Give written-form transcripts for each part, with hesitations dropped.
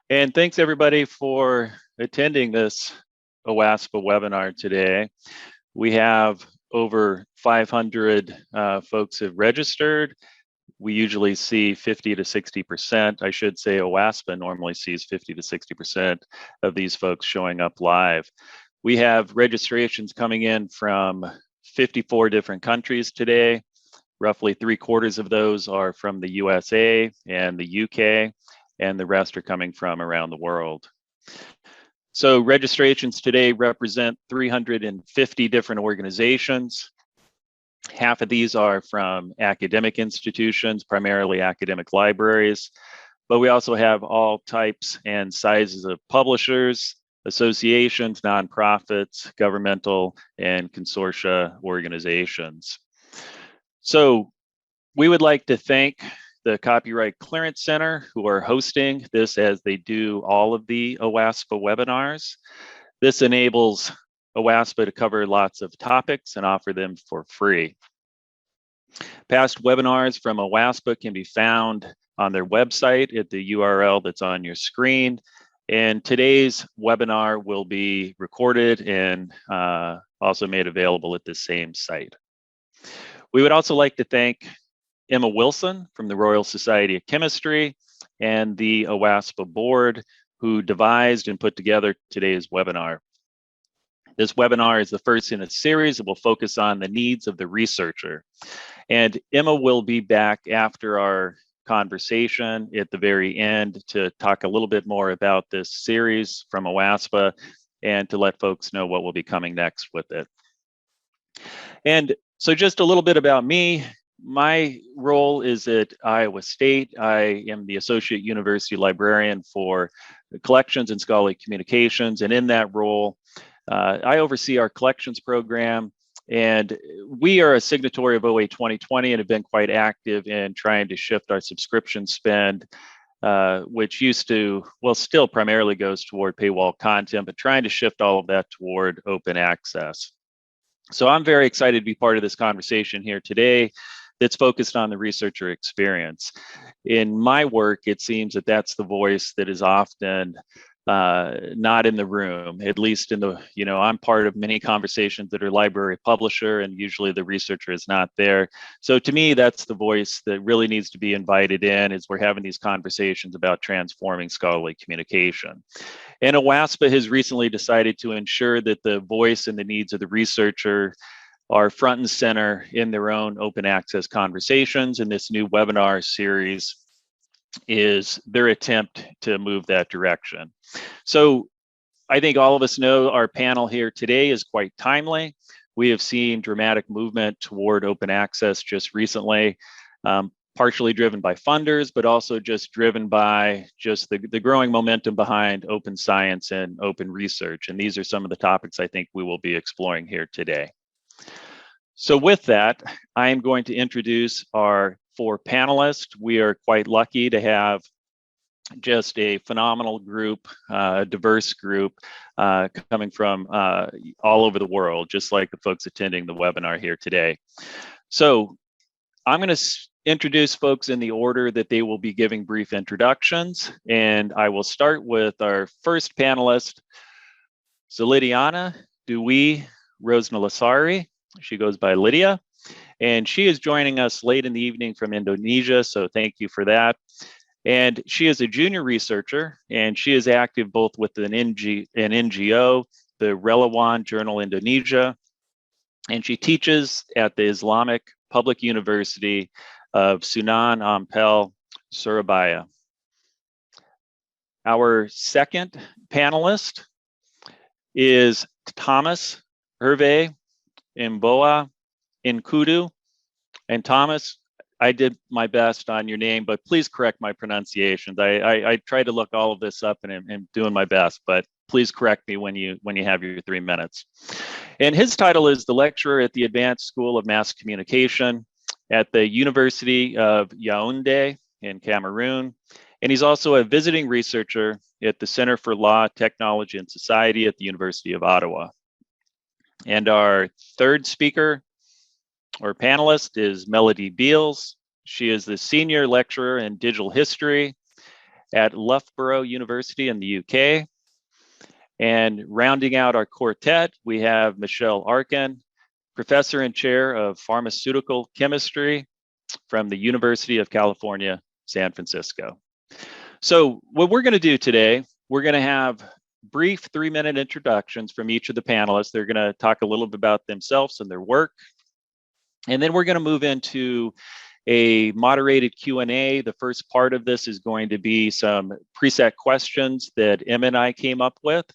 And thanks everybody for attending this OASPA webinar today. We have over 500 folks have registered. We usually see 50 to 60%. I should say OASPA normally sees 50 to 60% of these folks showing up live. We have registrations coming in from 54 different countries today. Roughly 3/4 of those are from the USA and the UK, and the rest are coming from around the world. So registrations today represent 350 different organizations. Half of these are from academic institutions, primarily academic libraries, but we also have all types and sizes of publishers, associations, nonprofits, governmental, and consortia organizations. So we would like to thank the Copyright Clearance Center, who are hosting this as they do all of the OASPA webinars. This enables OASPA to cover lots of topics and offer them for free. Past webinars from OASPA can be found on their website at the URL that's on your screen. And today's webinar will be recorded and also made available at the same site. We would also like to thank Emma Wilson from the Royal Society of Chemistry and the OASPA board, who devised and put together today's webinar. This webinar is the first in a series that will focus on the needs of the researcher. And Emma will be back after our conversation at the very end to talk a little bit more about this series from OASPA and to let folks know what will be coming next with it. And so just a little bit about me. My role is at Iowa State. I am the Associate University Librarian for Collections and Scholarly Communications. And in that role, I oversee our collections program. And we are a signatory of OA 2020 and have been quite active in trying to shift our subscription spend, which used to, well, still primarily goes toward paywall content, but trying to shift all of that toward open access. So I'm very excited to be part of this conversation here today that's focused on the researcher experience. In my work, it seems that that's the voice that is often not in the room, at least in the, I'm part of many conversations that are library publisher, and usually the researcher is not there. So to me, that's the voice that really needs to be invited in as we're having these conversations about transforming scholarly communication. And OASPA has recently decided to ensure that the voice and the needs of the researcher are front and center in their own open access conversations. And this new webinar series is their attempt to move that direction. So I think all of us know our panel here today is quite timely. We have seen dramatic movement toward open access just recently, partially driven by funders, but also just driven by just the growing momentum behind open science and open research. And these are some of the topics I think we will be exploring here today. So with that, I am going to introduce our 4 panelists. We are quite lucky to have just a phenomenal group, a diverse group coming from all over the world, just like the folks attending the webinar here today. So I'm going to introduce folks in the order that they will be giving brief introductions. And I will start with our first panelist, Zulidyana Rusnalasari. She goes by Lydia, and she is joining us late in the evening from Indonesia, so thank you for that. And she is a junior researcher, and she is active both with an NGO, the Relawan Journal Indonesia, and she teaches at the Islamic Public University of Sunan Ampel, Surabaya. Our second panelist is Thomas Hervé Mboa Nkoudou. And Thomas, I did my best on your name, but please correct my pronunciations. I tried to look all of this up and am doing my best, but please correct me when you have your 3 minutes. And his title is the lecturer at the Advanced School of Mass Communication at the University of Yaoundé in Cameroon. And he's also a visiting researcher at the Center for Law, Technology, and Society at the University of Ottawa. And our third speaker or panelist is Melodee Beals. She is the senior lecturer in digital history at Loughborough University in the UK. And rounding out our quartet, we have Michelle Arkin, Professor and Chair of Pharmaceutical Chemistry from the University of California, San Francisco. So what we're going to do today, we're going to have brief 3-minute introductions from each of the panelists. They're going to talk a little bit about themselves and their work. And then we're going to move into a moderated Q&A. The first part of this is going to be some preset questions that Emma and I came up with.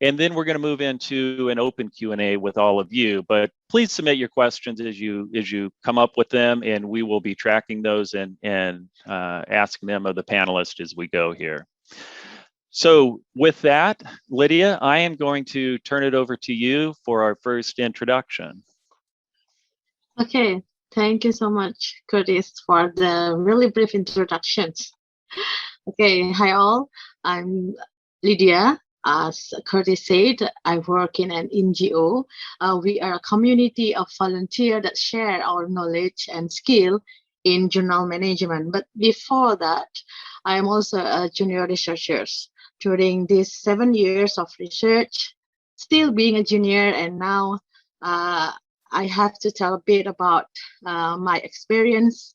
And then we're going to move into an open Q&A with all of you. But please submit your questions as you come up with them, and we will be tracking those and asking them of the panelists as we go here. So with that, Lydia, I am going to turn it over to you for our first introduction. Okay, thank you so much, Curtis, for the really brief introductions. Okay, hi all, I'm Lydia. As Curtis said, I work in an NGO. We are a community of volunteers that share our knowledge and skill in journal management. But before that, I am also a junior researcher. During these 7 years of research, still being a junior, and now I have to tell a bit about my experience.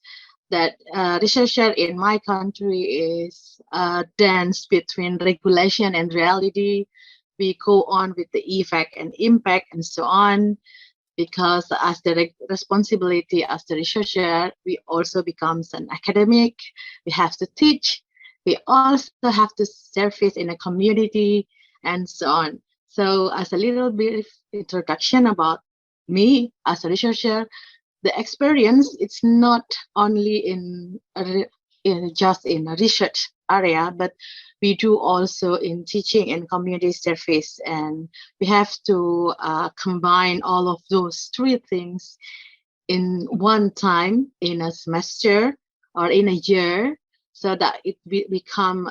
That researcher in my country is a dance between regulation and reality. We go on with the effect and impact and so on, because as the responsibility as the researcher, we also becomes an academic. We have to teach. We also have to service in a community and so on. So as a little bit of introduction about me as a researcher, the experience, it's not only in just in a research area, but we do also in teaching and community service, and we have to combine all of those 3 things in one time in a semester or in a year, so that it become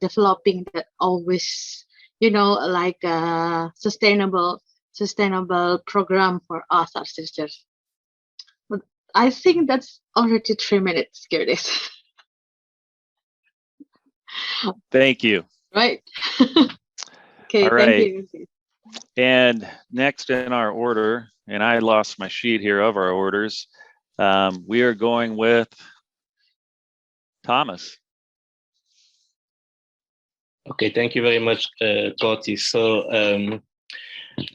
developing that always, you know, like a sustainable program for us as researchers. I think that's already 3 minutes, Curtis. Thank you. Right. Okay, all right. Thank you. And next in our order, and I lost my sheet here of our orders, we are going with Thomas. Okay, thank you very much, Curtis. So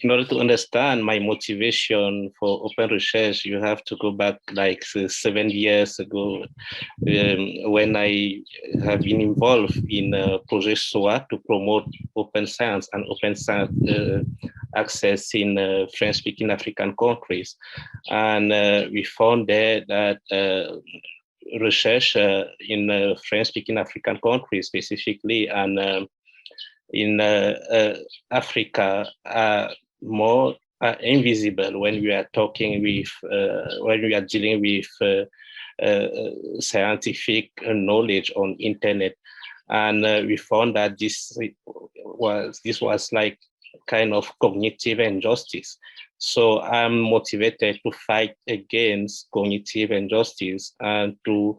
in order to understand my motivation for open research, you have to go back like 7 years ago, when I have been involved in Project SOA to promote open science and open science access in French-speaking African countries. And we found there that research in French-speaking African countries specifically, and in Africa are more invisible when we are talking with, when we are dealing with scientific knowledge on internet. And we found that this was like kind of cognitive injustice. So I'm motivated to fight against cognitive injustice and to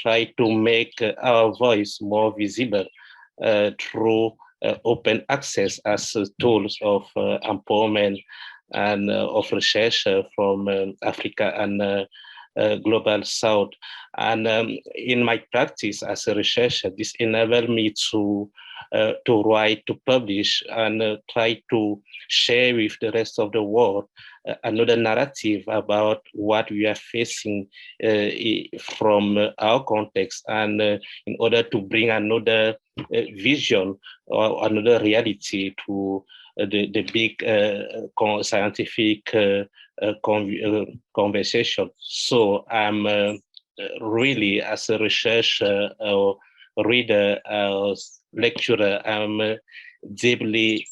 try to make our voice more visible through open access as tools of empowerment and of research from Africa and global South. And in my practice as a researcher, this enabled me to write, to publish, and try to share with the rest of the world another narrative about what we are facing from our context, and in order to bring another vision or another reality to the big scientific conversation. So I'm really, as a researcher, reader, lecturer, I'm deeply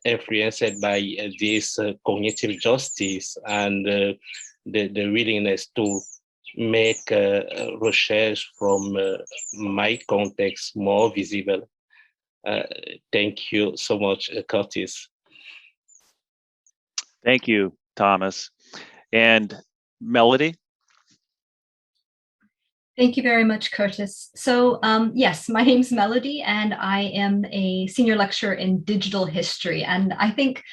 influenced by this cognitive justice and the willingness to make research from my context more visible. Thank you so much, Curtis. Thank you, Thomas. And Melodee? Thank you very much, Curtis. So yes, my name's Melodee, and I am a senior lecturer in digital history. And I think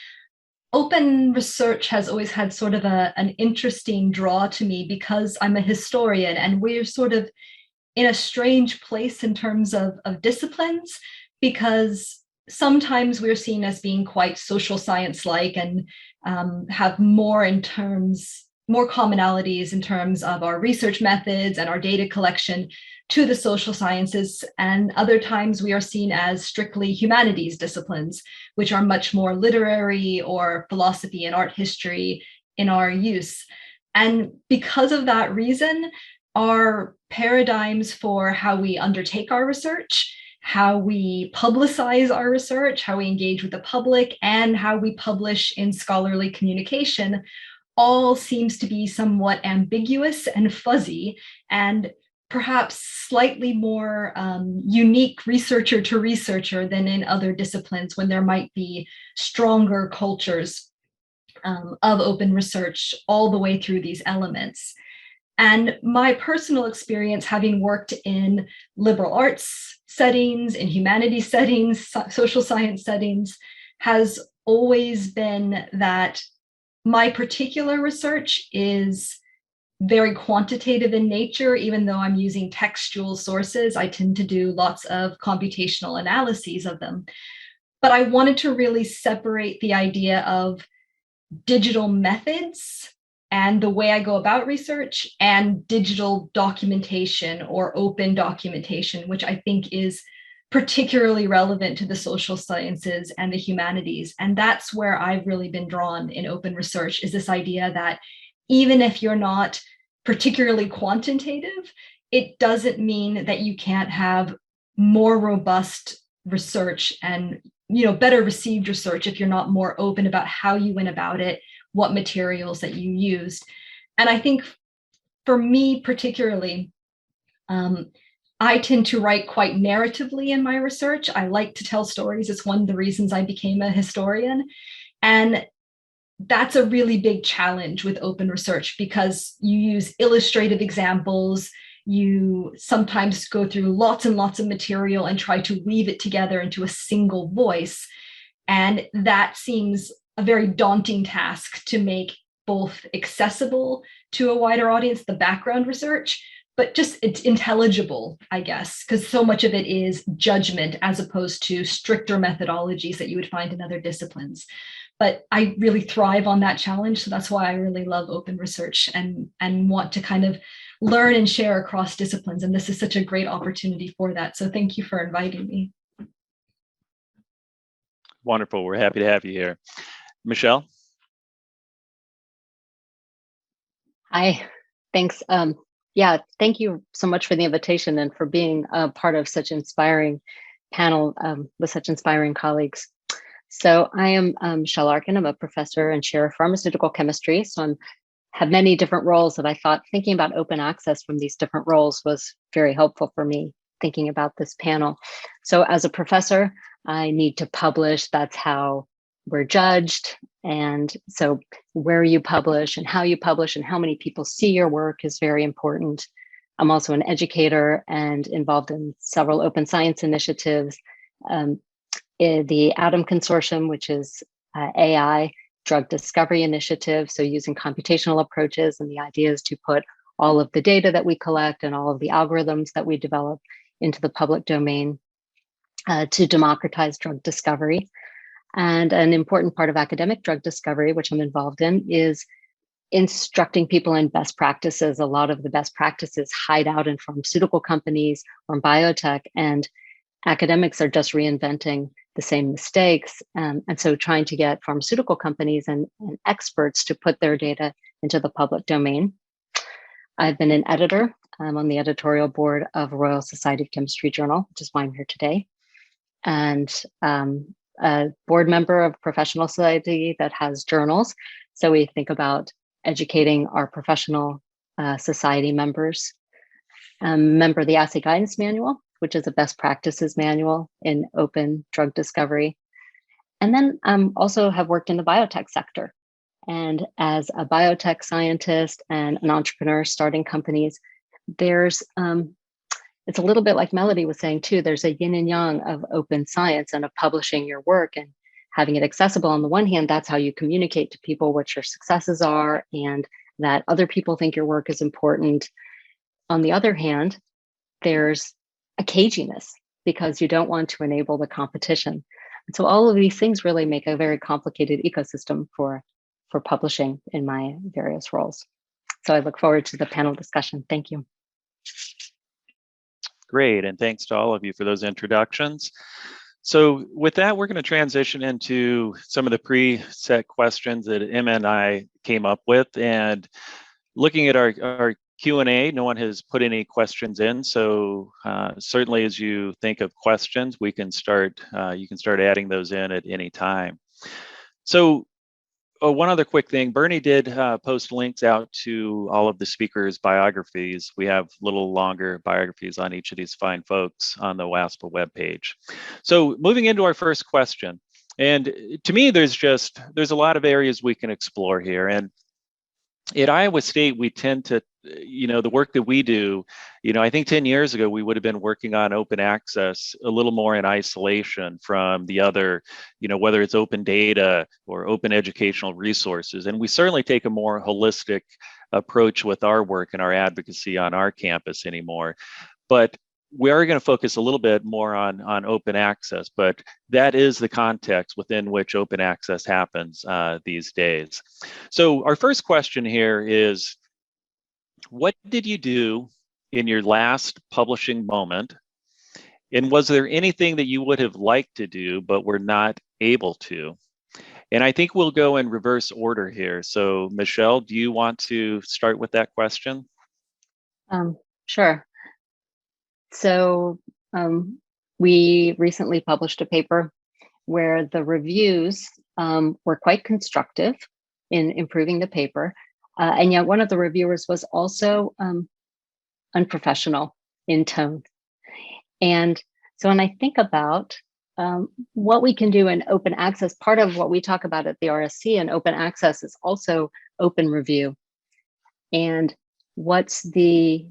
open research has always had sort of an interesting draw to me because I'm a historian, and we're sort of in a strange place in terms of disciplines, because sometimes we're seen as being quite social science-like and have more commonalities in terms of our research methods and our data collection to the social sciences. And other times we are seen as strictly humanities disciplines, which are much more literary or philosophy and art history in our use. And because of that reason, our paradigms for how we undertake our research, how we publicize our research, how we engage with the public, and how we publish in scholarly communication all seems to be somewhat ambiguous and fuzzy, and perhaps slightly more unique researcher to researcher than in other disciplines, when there might be stronger cultures of open research all the way through these elements. And my personal experience, having worked in liberal arts settings, in humanities settings, social science settings, has always been that my particular research is very quantitative in nature. Even though I'm using textual sources, I tend to do lots of computational analyses of them. But I wanted to really separate the idea of digital methods and the way I go about research and digital documentation or open documentation, which I think is particularly relevant to the social sciences and the humanities. And that's where I've really been drawn in open research, is this idea that even if you're not particularly quantitative, it doesn't mean that you can't have more robust research and better received research if you're not more open about how you went about it, what materials that you used. And I think for me particularly, I tend to write quite narratively in my research. I like to tell stories. It's one of the reasons I became a historian. And that's a really big challenge with open research, because you use illustrative examples. You sometimes go through lots and lots of material and try to weave it together into a single voice. And that seems a very daunting task to make both accessible to a wider audience, the background research, but just it's intelligible, I guess, because so much of it is judgment as opposed to stricter methodologies that you would find in other disciplines. But I really thrive on that challenge. So that's why I really love open research and want to kind of learn and share across disciplines. And this is such a great opportunity for that. So thank you for inviting me. Wonderful. We're happy to have you here. Michelle? Hi, thanks. Yeah, thank you so much for the invitation and for being a part of such inspiring panel with such inspiring colleagues. So I am Michelle Arkin. I'm a professor and chair of pharmaceutical chemistry. So I have many different roles that I thought thinking about open access from these different roles was very helpful for me thinking about this panel. So as a professor, I need to publish. That's how we're judged. And so where you publish and how many people see your work is very important. I'm also an educator and involved in several open science initiatives. The ATOM Consortium, which is AI drug discovery initiative. So using computational approaches, and the idea is to put all of the data that we collect and all of the algorithms that we develop into the public domain to democratize drug discovery. And an important part of academic drug discovery, which I'm involved in, is instructing people in best practices. A lot of the best practices hide out in pharmaceutical companies or in biotech, and academics are just reinventing the same mistakes. And so trying to get pharmaceutical companies and experts to put their data into the public domain. I've been an editor. I'm on the editorial board of Royal Society of Chemistry Journal, which is why I'm here today. And a board member of a professional society that has journals. So we think about educating our professional society members. I'm a member of the Assay Guidance Manual, which is a best practices manual in open drug discovery. And then also have worked in the biotech sector. And as a biotech scientist and an entrepreneur starting companies, there's it's a little bit like Melodee was saying too. There's a yin and yang of open science and of publishing your work and having it accessible. On the one hand, that's how you communicate to people what your successes are and that other people think your work is important. On the other hand, there's a caginess because you don't want to enable the competition. And so all of these things really make a very complicated ecosystem for publishing in my various roles. So I look forward to the panel discussion. Thank you. Great, and thanks to all of you for those introductions. So with that, we're going to transition into some of the preset questions that Emma and I came up with. And looking at our Q&A, no one has put any questions in. So certainly as you think of questions, we can start, you can start adding those in at any time. So one other quick thing, Bernie did post links out to all of the speakers' biographies. We have little longer biographies on each of these fine folks on the OASPA webpage. So moving into our first question, and to me, there's a lot of areas we can explore here. And at Iowa State, we tend to, the work that we do, I think 10 years ago, we would have been working on open access a little more in isolation from the other, whether it's open data or open educational resources. And we certainly take a more holistic approach with our work and our advocacy on our campus anymore. But we are going to focus a little bit more on open access, but that is the context within which open access happens these days. So our first question here is, what did you do in your last publishing moment? And was there anything that you would have liked to do, but were not able to? And I think we'll go in reverse order here. So Michelle, do you want to start with that question? Sure. So we recently published a paper where the reviews were quite constructive in improving the paper. And yet one of the reviewers was also unprofessional in tone. And so when I think about what we can do in open access, part of what we talk about at the RSC and open access is also open review. And what's the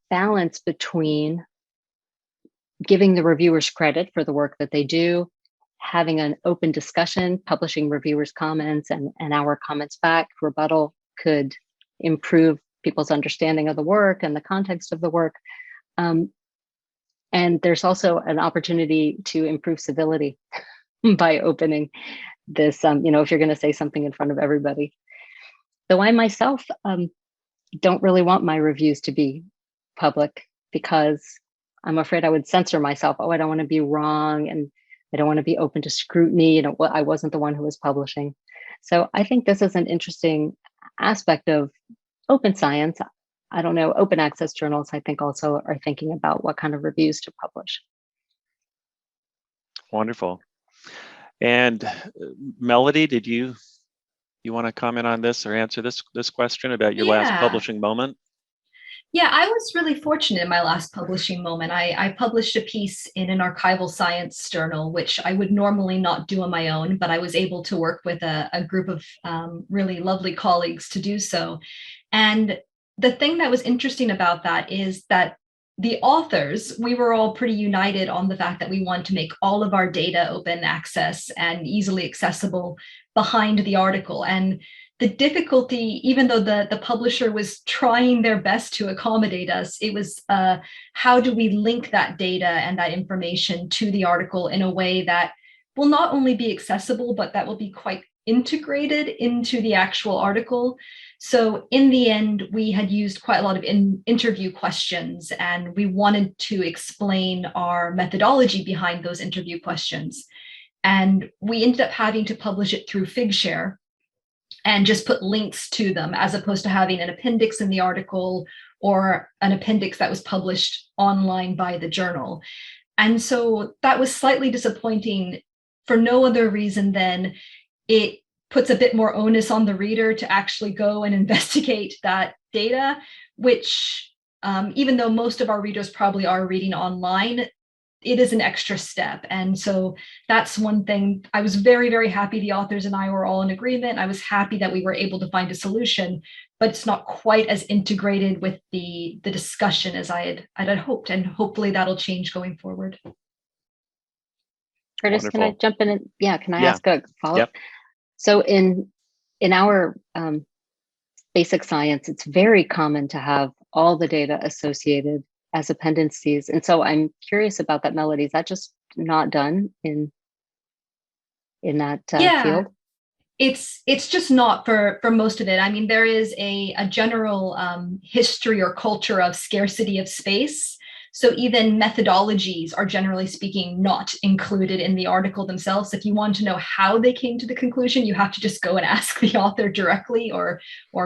balance between giving the reviewers credit for the work that they do, having an open discussion, publishing reviewers' comments and our comments back. Rebuttal could improve people's understanding of the work and the context of the work. And there's also an opportunity to improve civility by opening this, if you're going to say something in front of everybody. Though I myself don't really want my reviews to be public because I'm afraid I would censor myself. Oh, I don't want to be wrong and I don't want to be open to scrutiny. I wasn't the one who was publishing. So I think this is an interesting aspect of open science. I don't know, open access journals, I think also are thinking about what kind of reviews to publish. Wonderful. And Melodee, did you want to comment on this or answer this question about your last publishing moment? Yeah, I was really fortunate in my last publishing moment. I published a piece in an archival science journal, which I would normally not do on my own, but I was able to work with a group of really lovely colleagues to do so. And the thing that was interesting about that is that the authors, we were all pretty united on the fact that we want to make all of our data open access and easily accessible behind the article. And the difficulty, even though the publisher was trying their best to accommodate us, it was how do we link that data and that information to the article in a way that will not only be accessible, but that will be quite integrated into the actual article. So in the end, we had used quite a lot of interview questions, and we wanted to explain our methodology behind those interview questions. And we ended up having to publish it through Figshare and just put links to them, as opposed to having an appendix in the article or an appendix that was published online by the journal. And so that was slightly disappointing for no other reason than it puts a bit more onus on the reader to actually go and investigate that data, which even though most of our readers probably are reading online, it is an extra step. And so that's one thing. I was very, very happy the authors and I were all in agreement. I was happy that we were able to find a solution, but it's not quite as integrated with the discussion as I had hoped. And hopefully that'll change going forward. Curtis, Wonderful. can I jump in? Can I ask a follow-up? Yep. So in our basic science, it's very common to have all the data associated as appendices. And so I'm curious about that, Melodee. Is that just not done in that field? It's just not for most of it. I mean, there is a general history or culture of scarcity of space. So even methodologies are generally speaking not included in the article themselves. If you want to know how they came to the conclusion, you have to just go and ask the author directly or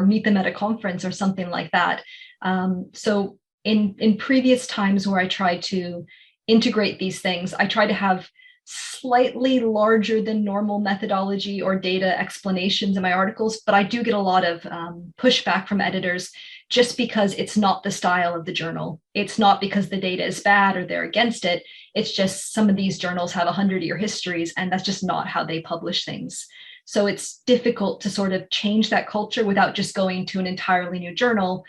meet them at a conference or something like that. So in previous times where I tried to integrate these things, I try to have slightly larger than normal methodology or data explanations in my articles, but I do get a lot of pushback from editors just because it's not the style of the journal. It's not because the data is bad or they're against it. It's just some of these journals have 100-year histories, and that's just not how they publish things. So it's difficult to sort of change that culture without just going to an entirely new journal.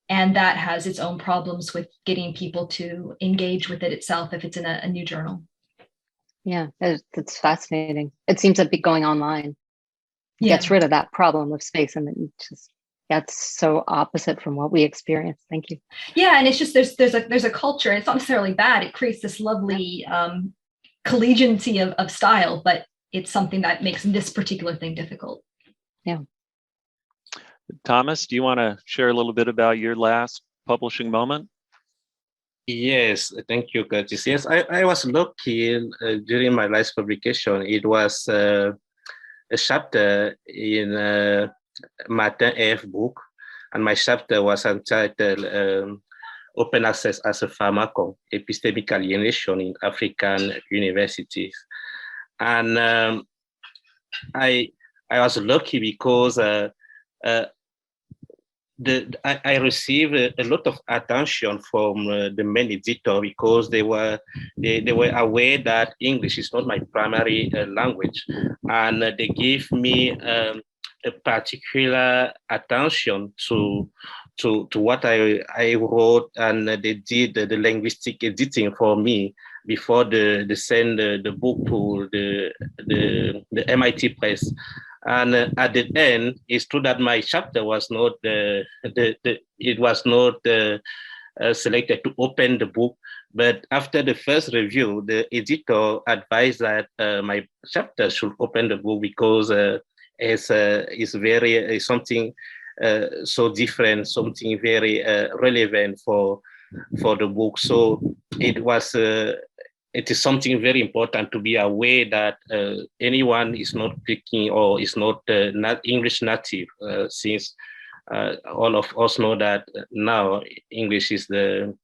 And that has its own problems with getting people to engage with it itself if it's in a new journal. Yeah, that's fascinating. It seems to be going online. It gets rid of that problem of space, and it just that's so opposite from what we experience. Thank you. Yeah, and it's just there's a culture. It's not necessarily bad. It creates this lovely collegiancy of style, but it's something that makes this particular thing difficult. Yeah. Thomas, do you want to share a little bit about your last publishing moment? Yes, thank you, Curtis. Yes, I was lucky during my last publication. It was a chapter in Martin F. book, and my chapter was entitled Open Access as a Pharmacon, Epistemic Alienation in African Universities. And I was lucky because I received a lot of attention from the main editor because they were aware that English is not my primary language, and they gave me a particular attention to what I wrote, and they did the linguistic editing for me before they send the book to the MIT press. And at the end, it's true that my chapter was not selected to open the book. But after the first review, the editor advised that my chapter should open the book because it's something so different, something very relevant for the book. So it is something very important to be aware that anyone is not speaking or is not English native, since all of us know that now English is the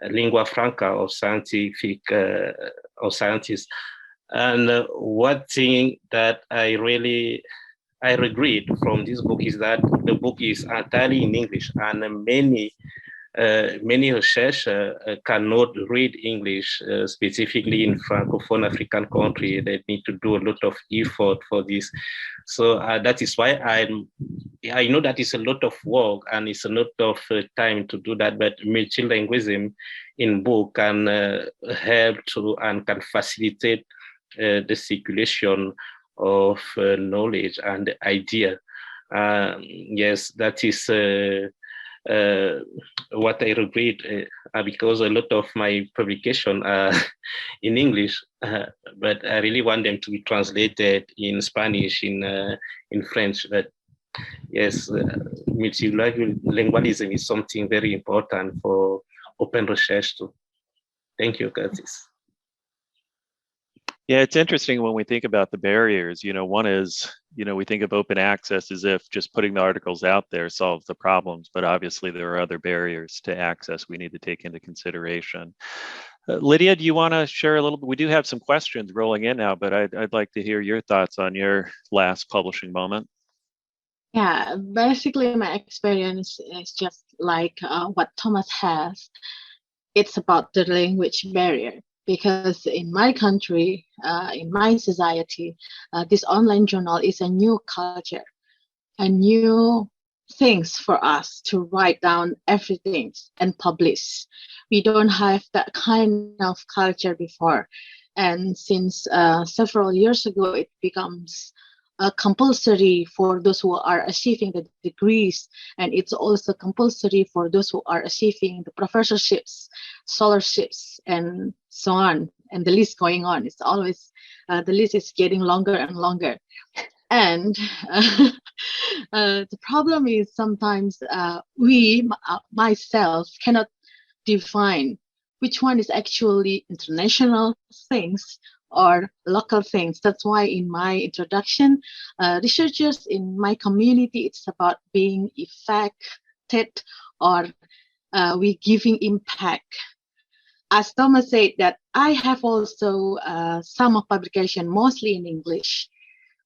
lingua franca of scientific of scientists. And one thing that I regret from this book is that the book is entirely in English, and many researchers cannot read English, specifically in Francophone African countries. They need to do a lot of effort for this. So that is why I know that it's a lot of work and it's a lot of time to do that, but multilingualism in book can help to and can facilitate the circulation of knowledge and idea. Yes, that is what I regret, because a lot of my publication are in English, but I really want them to be translated in Spanish, in French. But yes, multilingualism is something very important for open research too. Thank you, Curtis. Yeah, it's interesting when we think about the barriers. One is, we think of open access as if just putting the articles out there solves the problems, but obviously there are other barriers to access we need to take into consideration. Lydia, do you want to share a little bit? We do have some questions rolling in now, but I'd like to hear your thoughts on your last publishing moment. Yeah, basically my experience is just like what Thomas has. It's about the language barrier. because in my country, in my society, this online journal is a new culture, a new things for us to write down everything and publish. We don't have that kind of culture before. And since several years ago, it becomes compulsory for those who are achieving the degrees, and it's also compulsory for those who are achieving the professorships, scholarships, and so on. And the list going on. It's always the list is getting longer and longer. And the problem is sometimes myself cannot define which one is actually international things or local things. That's why in my introduction, researchers in my community, it's about being affected or we giving impact. As Thomas said, that I have also some of publication, mostly in English,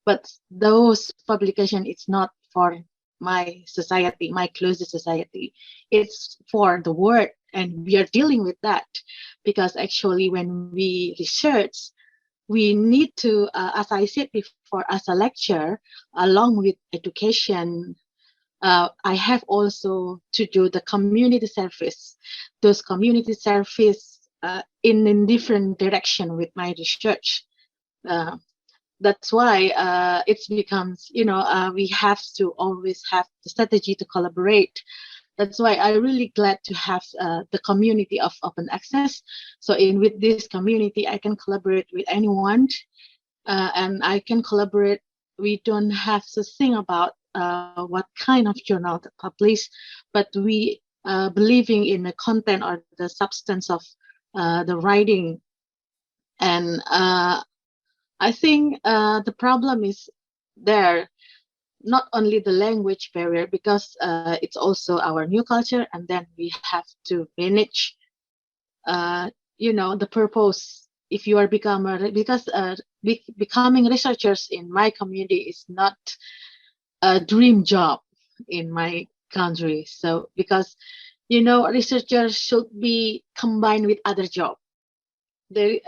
but those publication, it's not for my society, my closest society. It's for the world, and we are dealing with that because actually when we research, we need to, as I said before, as a lecturer, along with education, I have also to do the community service. Those community service in different direction with my research. That's why it becomes, we have to always have the strategy to collaborate. That's why I'm really glad to have the community of open access. So with this community, I can collaborate with anyone, and I can collaborate. We don't have to think about what kind of journal to publish, but we believing in the content or the substance of the writing. And I think the problem is there, not only the language barrier, because it's also our new culture, and then we have to manage, the purpose. If you are becoming researchers in my community is not a dream job in my country. So because, researchers should be combined with other jobs. There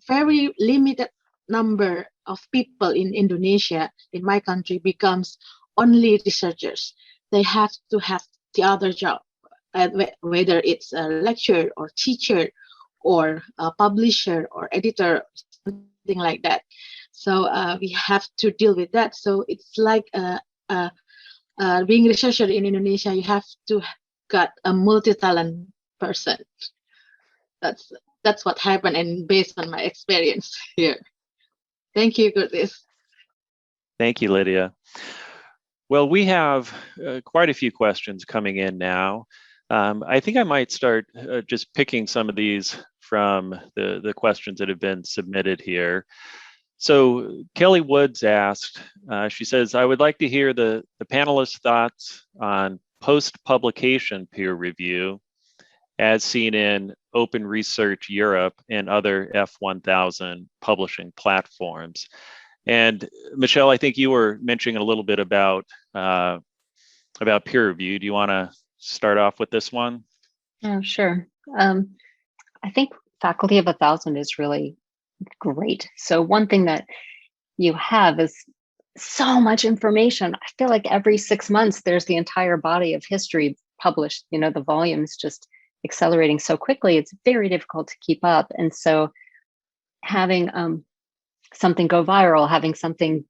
very limited number of people in Indonesia, in my country, becomes only researchers. They have to have the other job, whether it's a lecturer or teacher or a publisher or editor, something like that. So we have to deal with that. So it's like being a researcher in Indonesia, you have to got a multi-talent person. That's what happened, and based on my experience here. Thank you, Curtis. Thank you, Lydia. Well, we have quite a few questions coming in now. I think I might start just picking some of these from the questions that have been submitted here. So Kelly Woods asked, she says, I would like to hear the panelists' thoughts on post-publication peer review as seen in Open Research Europe and other F1000 publishing platforms. And Michelle, I think you were mentioning a little bit about peer review. Do you want to start off with this one? Oh, sure. I think Faculty of 1000 is really great. So one thing that you have is so much information. I feel like every 6 months, there's the entire body of history published, the volumes just accelerating so quickly, it's very difficult to keep up. And so having something go viral, having something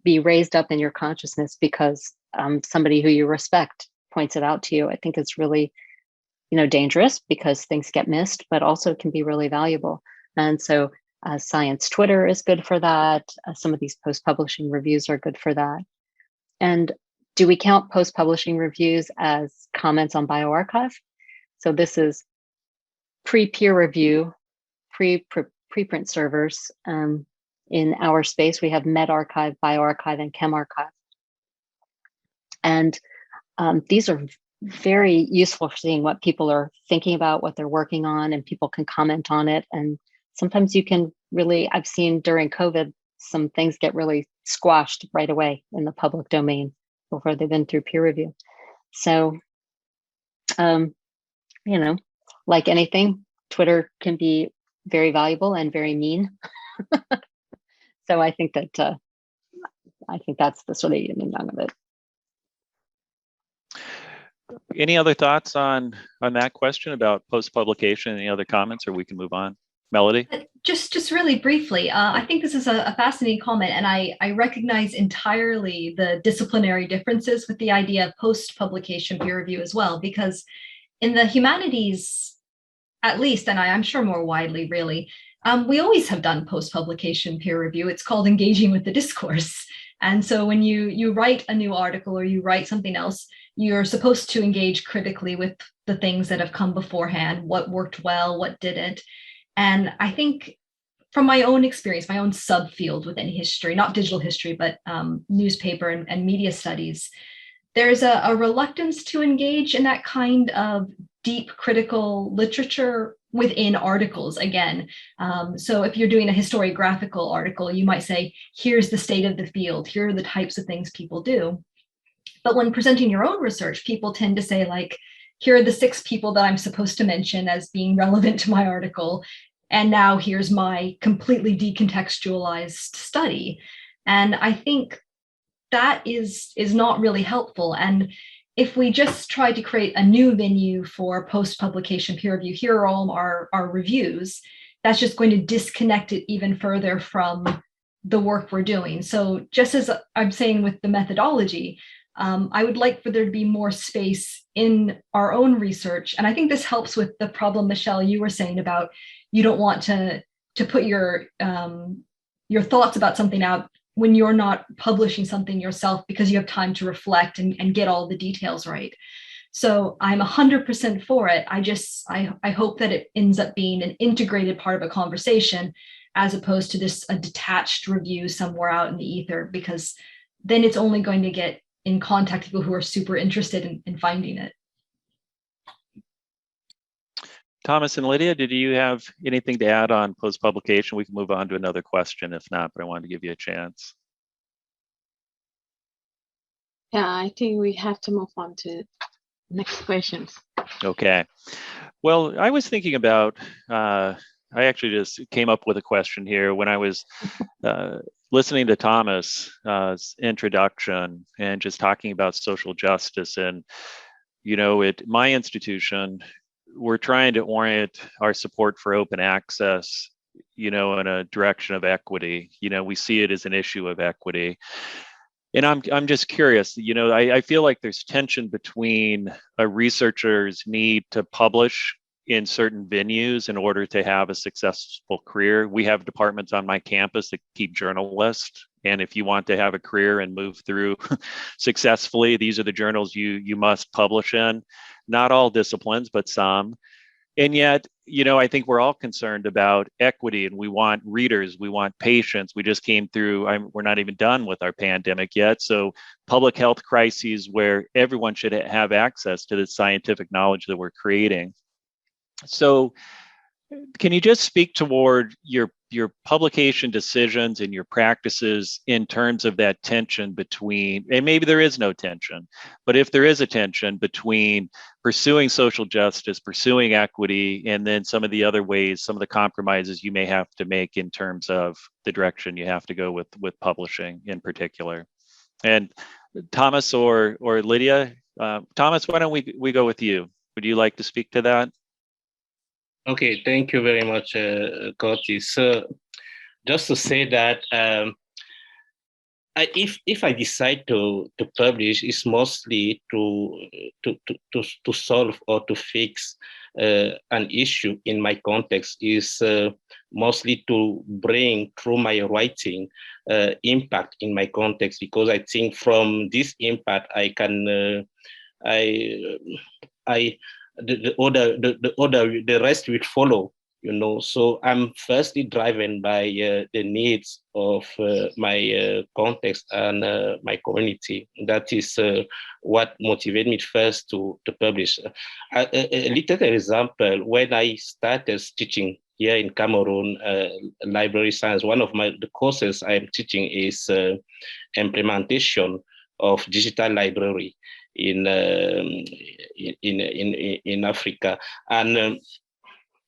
be raised up in your consciousness because somebody who you respect points it out to you, I think it's really, dangerous because things get missed, but also can be really valuable. And so Science Twitter is good for that. Some of these post-publishing reviews are good for that. And do we count post-publishing reviews as comments on bioRxiv? So this is pre-peer review, preprint servers. In our space, we have medRxiv, bioRxiv, and chemRxiv. And these are very useful for seeing what people are thinking about, what they're working on, and people can comment on it. And sometimes you can really, I've seen during COVID, some things get really squashed right away in the public domain before they've been through peer review. So, like anything, Twitter can be very valuable and very mean. So I think that that's the sort of yin and yang of it. Any other thoughts on that question about post-publication? Any other comments, or we can move on? Melodee? Just really briefly, I think this is a fascinating comment, and I recognize entirely the disciplinary differences with the idea of post-publication peer review as well, because in the humanities, at least, and I'm sure more widely, really, we always have done post-publication peer review. It's called engaging with the discourse. And so when you write a new article or you write something else, you're supposed to engage critically with the things that have come beforehand, what worked well, what didn't. And I think from my own experience, my own subfield within history, not digital history, but newspaper and media studies, there's a reluctance to engage in that kind of deep critical literature within articles again. So if you're doing a historiographical article, you might say, here's the state of the field, here are the types of things people do. But when presenting your own research, people tend to say, like, here are the 6 people that I'm supposed to mention as being relevant to my article. And now here's my completely decontextualized study. And I think that is not really helpful. And if we just try to create a new venue for post-publication peer review, here are all our reviews, that's just going to disconnect it even further from the work we're doing. So just as I'm saying with the methodology, I would like for there to be more space in our own research. And I think this helps with the problem, Michelle, you were saying about you don't want to put your thoughts about something out when you're not publishing something yourself because you have time to reflect and get all the details right. So I'm 100% for it. I hope that it ends up being an integrated part of a conversation as opposed to just a detached review somewhere out in the ether, because then it's only going to get in contact people who are super interested in finding it. Thomas and Lydia, did you have anything to add on post-publication? We can move on to another question if not, but I wanted to give you a chance. Yeah, I think we have to move on to next questions. Okay. Well, I was thinking about, I actually just came up with a question here when I was listening to Thomas' introduction and just talking about social justice. And, you know, at my institution, we're trying to orient our support for open access, you know, in a direction of equity. You know, we see it as an issue of equity. And I'm just curious, you know, I feel like there's tension between a researcher's need to publish in certain venues in order to have a successful career. We have departments on my campus that keep journalists. And if you want to have a career and move through successfully, these are the journals you must publish in. Not all disciplines, but some. And yet, you know, I think we're all concerned about equity, and we want readers, we want patients. We just came through, we're not even done with our pandemic yet. So public health crises where everyone should have access to the scientific knowledge that we're creating. So can you just speak toward your publication decisions and your practices in terms of that tension between, and maybe there is no tension, but if there is a tension between pursuing social justice, pursuing equity, and then some of the other ways, some of the compromises you may have to make in terms of the direction you have to go with publishing in particular. And Thomas or Lydia, Thomas, why don't we go with you? Would you like to speak to that? Okay, thank you very much, Curtis. So just to say that if I decide to publish, it's mostly to solve or to fix an issue in my context, is mostly to bring through my writing impact in my context, because I think from this impact I can the rest will follow, you know. So I'm firstly driven by the needs of my context and my community. That is what motivated me first to publish. A little example, when I started teaching here in Cameroon, library science, one of the courses I'm teaching is implementation of digital library in Africa, and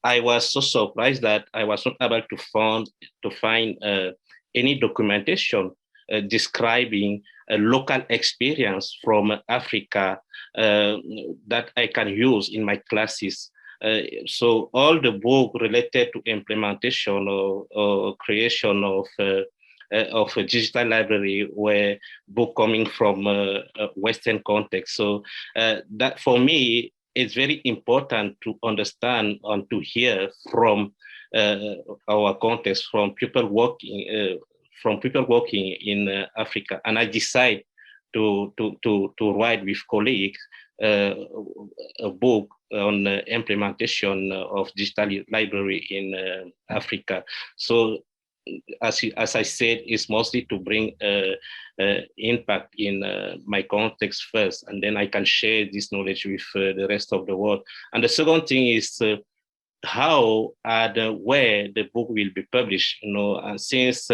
I was so surprised that I was not able to find any documentation describing a local experience from Africa that I can use in my classes. So all the book related to implementation or creation of a digital library were book coming from a Western context. So that for me, it's very important to understand and to hear from our context, from people working in Africa. And I decide to write with colleagues a book on implementation of digital library in Africa. So as I said, it's mostly to bring impact in my context first, and then I can share this knowledge with the rest of the world. And the second thing is how and where the book will be published. And since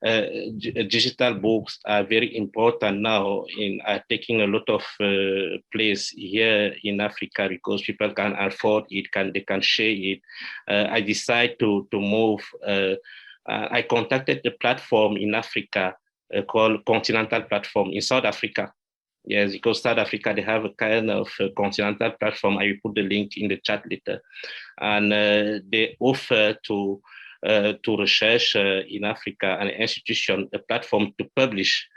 digital books are very important now are taking a lot of place here in Africa because people can afford it, they can share it. I decide to move. I contacted the platform in Africa called Continental Platform in South Africa. Yes, because South Africa, they have a kind of continental platform. I will put the link in the chat later. And they offer to research in Africa, an institution, a platform to publish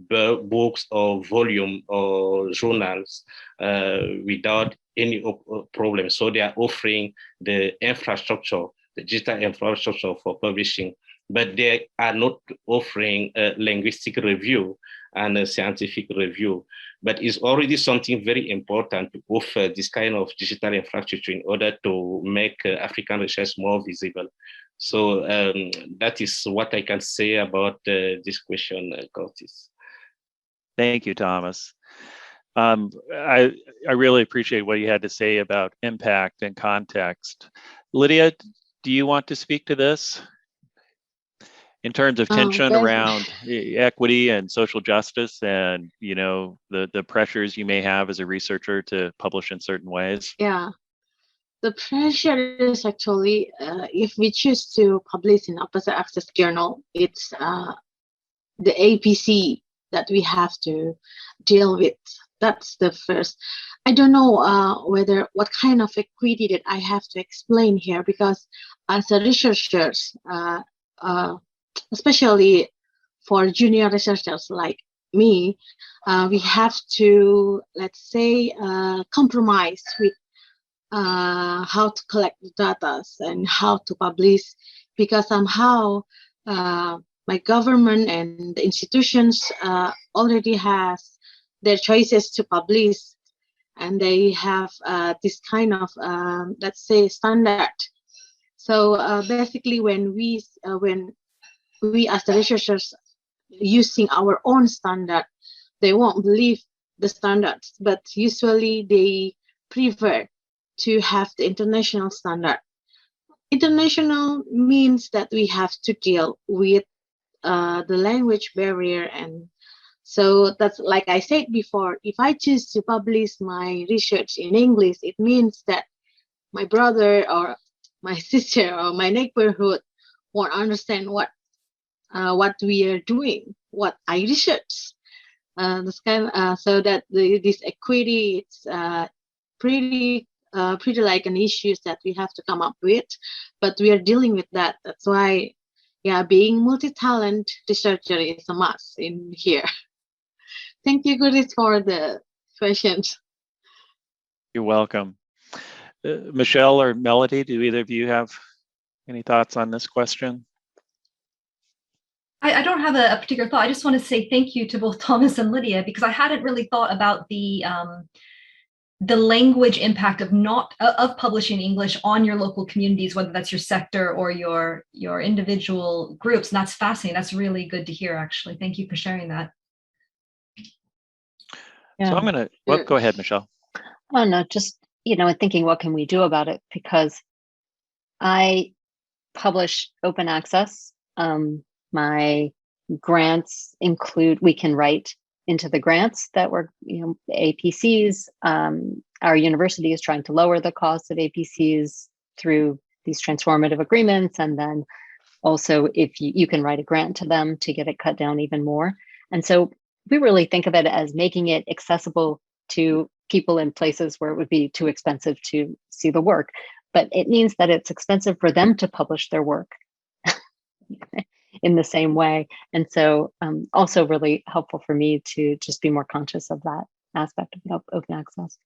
books or volume or journals without any problem. So they are offering the infrastructure, the digital infrastructure for publishing, but they are not offering a linguistic review and a scientific review. But it's already something very important to offer this kind of digital infrastructure in order to make African research more visible. So that is what I can say about this question, Curtis. Thank you, Thomas. I really appreciate what you had to say about impact and context. Lydia, do you want to speak to this in terms of tension around equity and social justice and, the pressures you may have as a researcher to publish in certain ways? Yeah, the pressure is actually, if we choose to publish in Open Access Journal, it's the APC that we have to deal with. That's the first. I don't know what kind of equity that I have to explain here, because as a researcher, especially for junior researchers like me, we have to, let's say, compromise with how to collect the data and how to publish, because somehow my government and the institutions already has their choices to publish, and they have this kind of, let's say, standard. So basically, when we as the researchers using our own standard, they won't believe the standards, but usually they prefer to have the international standard. International means that we have to deal with the language barrier. And so that's, like I said before, if I choose to publish my research in English, it means that my brother or my sister or my neighborhood won't understand what we are doing, what I research. This kind, so that this equity, it's pretty like an issue that we have to come up with, but we are dealing with that. That's why, being multi-talent researcher is a must in here. Thank you, Curtis, for the questions. You're welcome. Michelle or Melodee, do either of you have any thoughts on this question? I don't have a particular thought. I just want to say thank you to both Thomas and Lydia, because I hadn't really thought about the language impact of publishing English on your local communities, whether that's your sector or your individual groups. And that's fascinating. That's really good to hear, actually. Thank you for sharing that. Yeah. So I'm going to, go ahead, Michelle. Oh, no, just, thinking what can we do about it? Because I publish open access. My grants include, we can write into the grants that were, APCs, our university is trying to lower the cost of APCs through these transformative agreements. And then also if you can write a grant to them to get it cut down even more. And so we really think of it as making it accessible to people in places where it would be too expensive to see the work. But it means that it's expensive for them to publish their work in the same way. And so also really helpful for me to just be more conscious of that aspect of open access.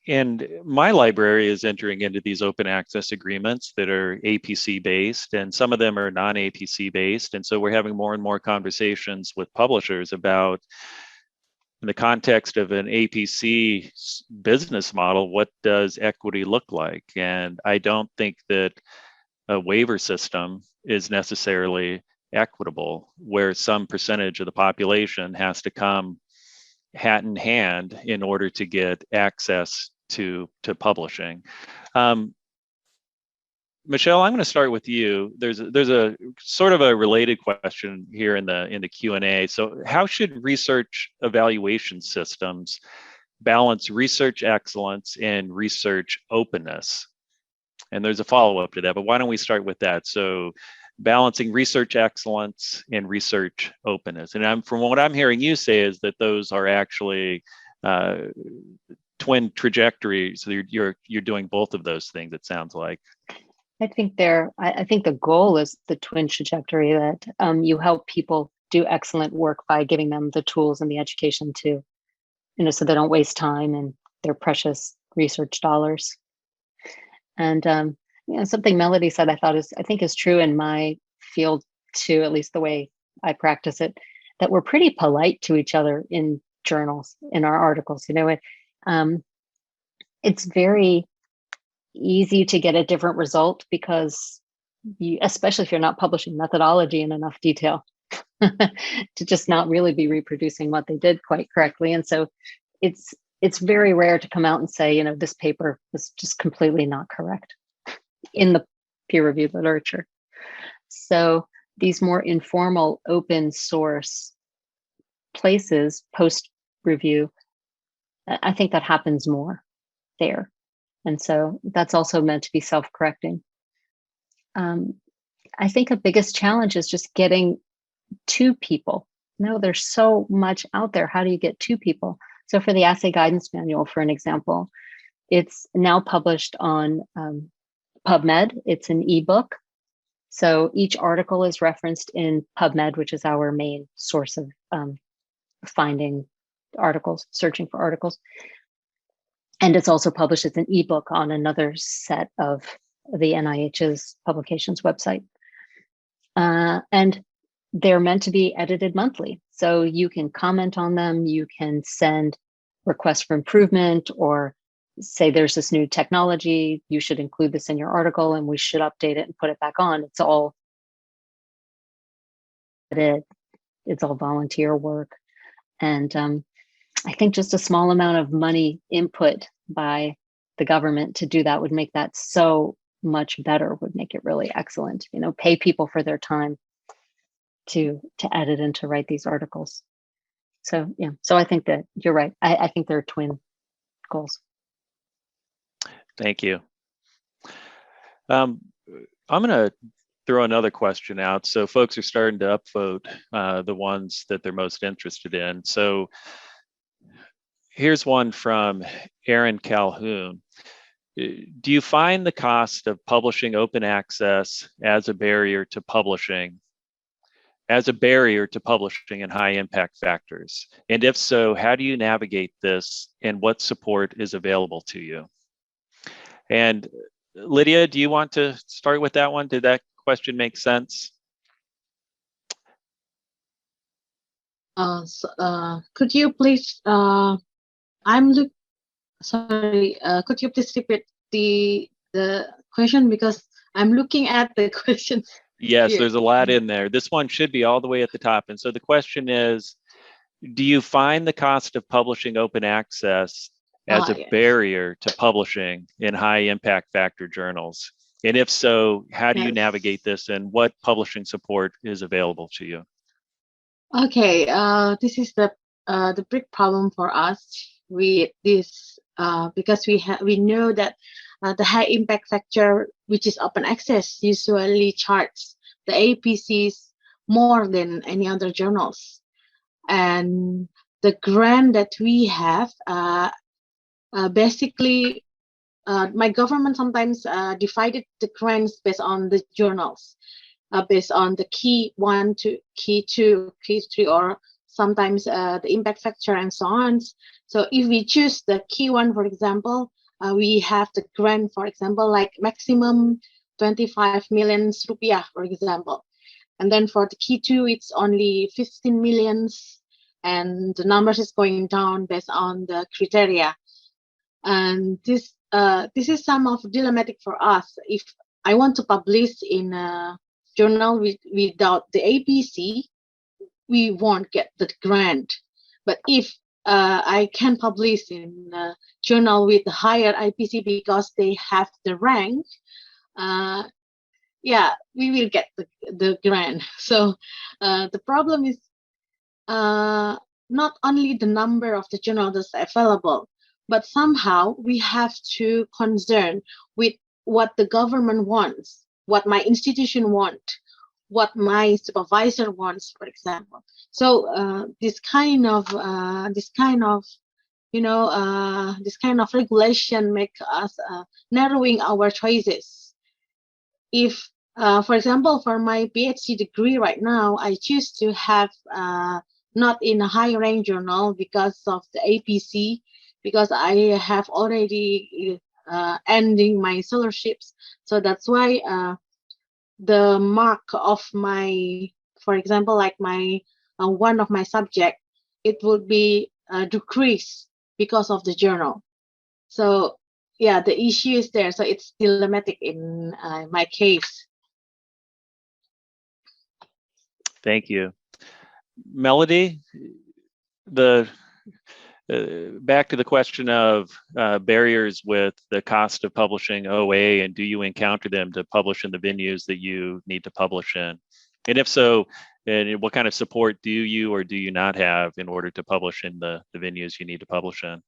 And my library is entering into these open access agreements that are APC based, and some of them are non-APC based. And so we're having more and more conversations with publishers about, in the context of an APC business model, what does equity look like? And I don't think that a waiver system is necessarily equitable, where some percentage of the population has to come hat in hand in order to get access to publishing. Michelle, I'm going to start with you. There's a sort of a related question here in the Q&A. So how should research evaluation systems balance research excellence and research openness? And there's a follow-up to that, but why don't we start with that? So balancing research excellence and research openness. And from what I'm hearing you say is that those are actually twin trajectories. So you're doing both of those things, it sounds like. I think the goal is the twin trajectory, that you help people do excellent work by giving them the tools and the education to, so they don't waste time and their precious research dollars. And something Melodee said, I think is true in my field too, at least the way I practice it, that we're pretty polite to each other in journals, in our articles. It's very easy to get a different result because especially if you're not publishing methodology in enough detail, to just not really be reproducing what they did quite correctly. And so it's very rare to come out and say, this paper was just completely not correct in the peer-reviewed literature. So these more informal open source places post-review, I think that happens more there. And so that's also meant to be self-correcting. I think a biggest challenge is just getting to people. There's so much out there. How do you get to people? So for the assay guidance manual, for an example, it's now published on PubMed. It's an ebook. So each article is referenced in PubMed, which is our main source of finding articles, searching for articles. And it's also published as an ebook on another set of the NIH's publications website. And they're meant to be edited monthly. So you can comment on them, you can send requests for improvement, or say there's this new technology, you should include this in your article and we should update it and put it back on. It's all volunteer work. And I think just a small amount of money input by the government to do that would make that so much better, would make it really excellent. Pay people for their time to edit and to write these articles. So yeah, so I think that you're right. I think they're twin goals. Thank you. I'm going to throw another question out. So folks are starting to upvote the ones that they're most interested in. So here's one from Aaron Calhoun. Do you find the cost of publishing open access as a barrier to publishing in high impact factors? And if so, how do you navigate this and what support is available to you? And Lydia, do you want to start with that one? Did that question make sense? Could you please, could you please repeat the question, because I'm looking at the question. Yes, here. there's a lot in there. This one should be all the way at the top. And so the question is, do you find the cost of publishing open access as a barrier to publishing in high impact factor journals? And if so, how do you navigate this and what publishing support is available to you? Okay, this is the the big problem for us with this, because we know that the high impact factor, which is open access, usually charts the APCs more than any other journals. And the grant that we have, basically, my government sometimes divided the grants based on the journals, based on the key 1 to key 2, key 3, or sometimes the impact factor and so on. So if we choose the key 1, for example, we have the grant, for example, like maximum 25 million rupiah, for example. And then for the key 2, it's only 15 millions, and the numbers is going down based on the criteria. And this is some of dilemmatic for us. If I want to publish in a journal without the APC, we won't get the grant. But if I can publish in a journal with a higher IPC because they have the rank, yeah, we will get the grant. So the problem is not only the number of the journals that's available, but somehow we have to concern with what the government wants, what my institution wants, what my supervisor wants, for example. So this kind of regulation make us narrowing our choices. If, for example, for my PhD degree right now, I choose to have not in a high rank journal because of the APC, because I have already ending my fellowships. So that's why the mark of my, for example, like my one of my subject, it would be decreased because of the journal. So yeah, the issue is there. So it's dilemmatic in my case. Thank you. Melodee, back to the question of barriers with the cost of publishing OA, and do you encounter them to publish in the venues that you need to publish in? And if so, and what kind of support do you or do you not have in order to publish in the venues you need to publish in?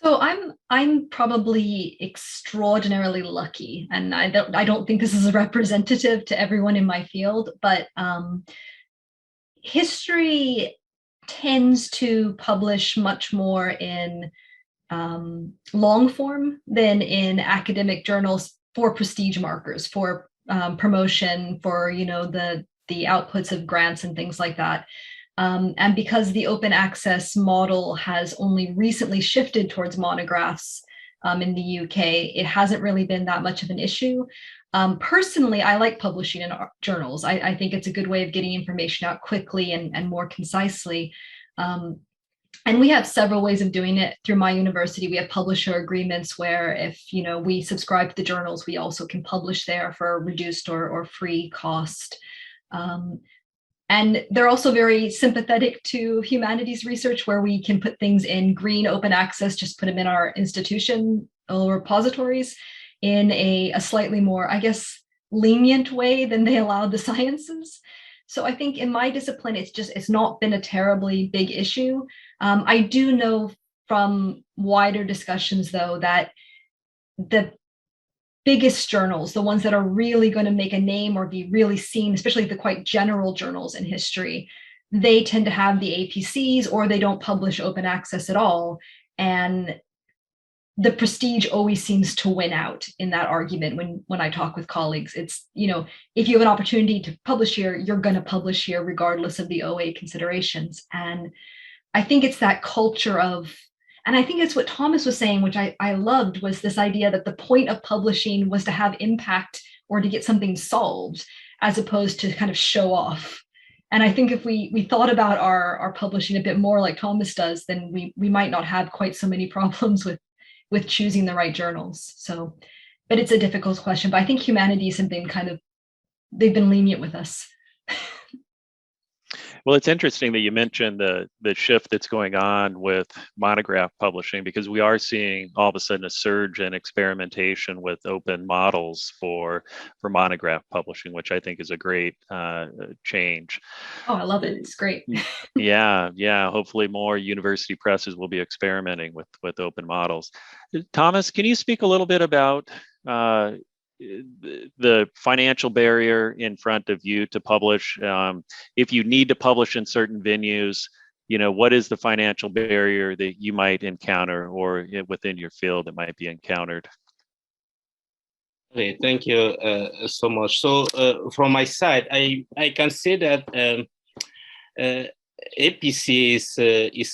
So I'm probably extraordinarily lucky, and I don't think this is a representative to everyone in my field, but history tends to publish much more in long form than in academic journals for prestige markers, for promotion, for the outputs of grants and things like that. And because the open access model has only recently shifted towards monographs in the UK, it hasn't really been that much of an issue. Personally, I like publishing in journals. I think it's a good way of getting information out quickly and more concisely. And we have several ways of doing it through my university. We have publisher agreements where if we subscribe to the journals, we also can publish there for a reduced or free cost. And they're also very sympathetic to humanities research, where we can put things in green open access, just put them in our institution or repositories in a slightly more, I guess, lenient way than they allow the sciences. So I think in my discipline, it's not been a terribly big issue. I do know from wider discussions, though, that the biggest journals, the ones that are really going to make a name or be really seen, especially the quite general journals in history, they tend to have the APCs, or they don't publish open access at all. And the prestige always seems to win out in that argument when I talk with colleagues. It's, if you have an opportunity to publish here, you're going to publish here regardless of the OA considerations. And I think it's that culture of, and I think it's what Thomas was saying, which I loved, was this idea that the point of publishing was to have impact or to get something solved, as opposed to kind of show off. And I think if we thought about our publishing a bit more like Thomas does, then we might not have quite so many problems with choosing the right journals. So, but it's a difficult question. But I think humanities have been they've been lenient with us. Well, it's interesting that you mentioned the shift that's going on with monograph publishing, because we are seeing all of a sudden a surge in experimentation with open models for monograph publishing, which I think is a great change. Oh, I love it. It's great. Yeah. Hopefully more university presses will be experimenting with open models. Thomas, can you speak a little bit about the financial barrier in front of you to publish? If you need to publish in certain venues, what is the financial barrier that you might encounter, or within your field that might be encountered? Okay, thank you so much. So from my side, I can say that APC is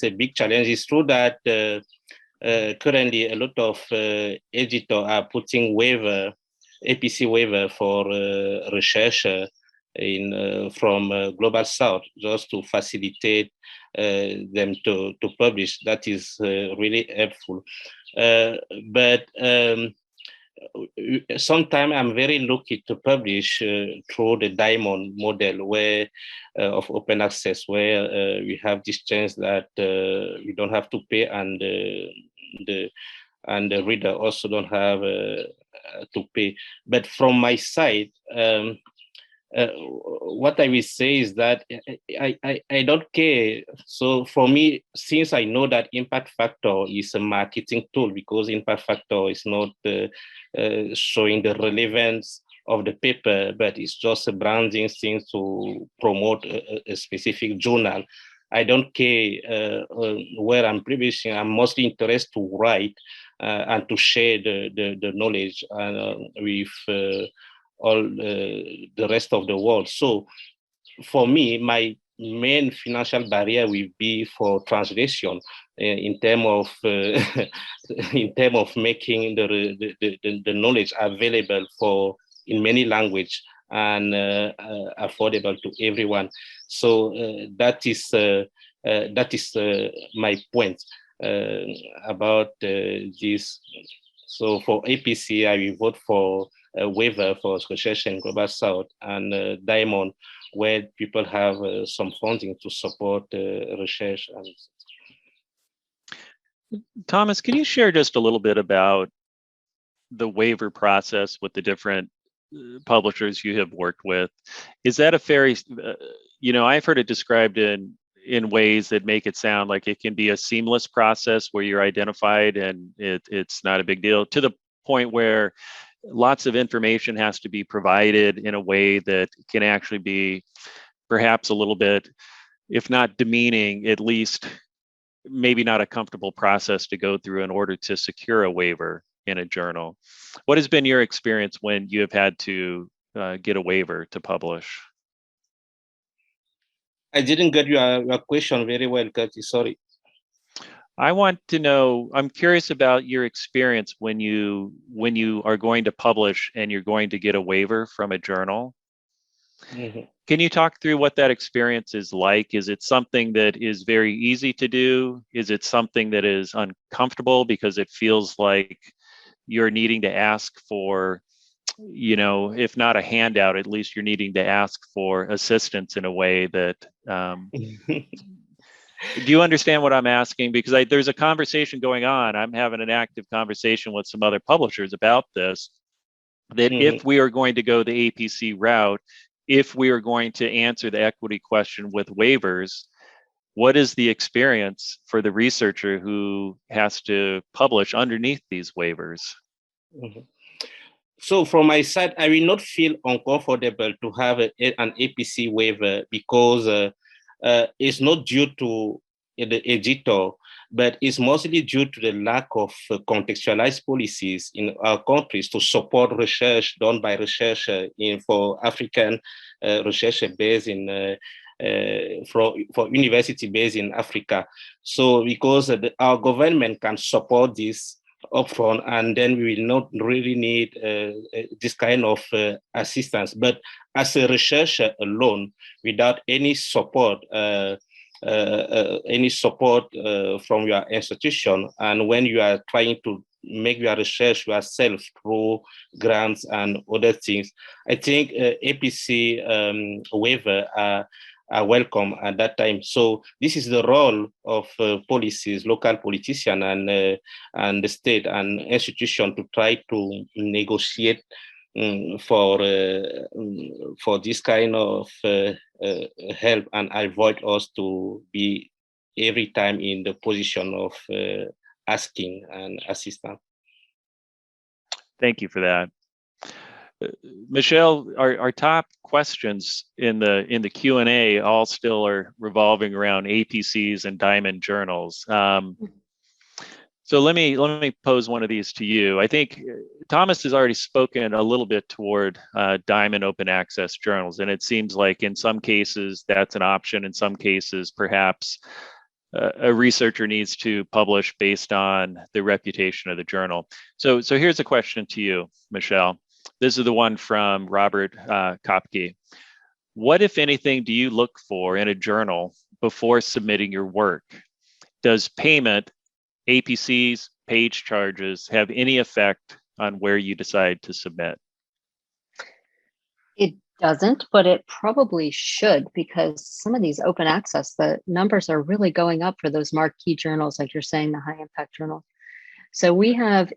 a big challenge. It's true that currently a lot of editors are putting APC waiver for research from Global South, just to facilitate them to publish. That is really helpful. But sometimes I'm very lucky to publish through the diamond model of open access, where we have this chance that we don't have to pay, and the reader also don't have to pay. But from my side, what I will say is that I don't care. So for me, since I know that impact factor is a marketing tool, because impact factor is not showing the relevance of the paper, but it's just a branding thing to promote a specific journal. I don't care where I'm publishing. I'm mostly interested to write and to share the knowledge with all the rest of the world. So for me, my main financial barrier will be for translation in terms of making the knowledge available in many languages and affordable to everyone. So that is my point about this. So for APC, I will vote for a waiver for research in Global South, and Diamond, where people have some funding to support research. Thomas, can you share just a little bit about the waiver process with the different publishers you have worked with? Is that a very, I've heard it described in ways that make it sound like it can be a seamless process where you're identified and it's not a big deal, to the point where lots of information has to be provided in a way that can actually be perhaps a little bit, if not demeaning, at least maybe not a comfortable process to go through in order to secure a waiver in a journal. What has been your experience when you have had to get a waiver to publish? I didn't get your question very well, Curtis. Sorry. I want to know, I'm curious about your experience when you are going to publish and you're going to get a waiver from a journal. Mm-hmm. Can you talk through what that experience is like? Is it something that is very easy to do? Is it something that is uncomfortable because it feels like you're needing to ask for, if not a handout, at least you're needing to ask for assistance in a way that do you understand what I'm asking? Because there's a conversation going on. I'm having an active conversation with some other publishers about this, that if we are going to go the APC route, if we are going to answer the equity question with waivers, what is the experience for the researcher who has to publish underneath these waivers? So from my side, I will not feel uncomfortable to have an APC waiver, because it's not due to the editor, but it's mostly due to the lack of contextualized policies in our countries to support research done by researchers for African research based for university based in Africa. So because our government can support this upfront, and then we will not really need this kind of assistance. But as a researcher alone, without any support from your institution, and when you are trying to make your research yourself through grants and other things, I think APC waiver are welcome at that time. So this is the role of policies, local politicians, and the state and institution to try to negotiate for this kind of help and avoid us to be every time in the position of asking and assistance. Thank you for that. Michelle, our top questions in the Q&A all still are revolving around APCs and Diamond journals. So let me pose one of these to you. I think Thomas has already spoken a little bit toward Diamond open access journals, and it seems like in some cases that's an option. In some cases, perhaps a researcher needs to publish based on the reputation of the journal. So here's a question to you, Michelle. This is the one from Robert Kopke. What, if anything, do you look for in a journal before submitting your work? Does payment, APCs, page charges have any effect on where you decide to submit? It doesn't, but it probably should, because some of these open access, the numbers are really going up for those marquee journals, like you're saying, the high impact journal. So we have,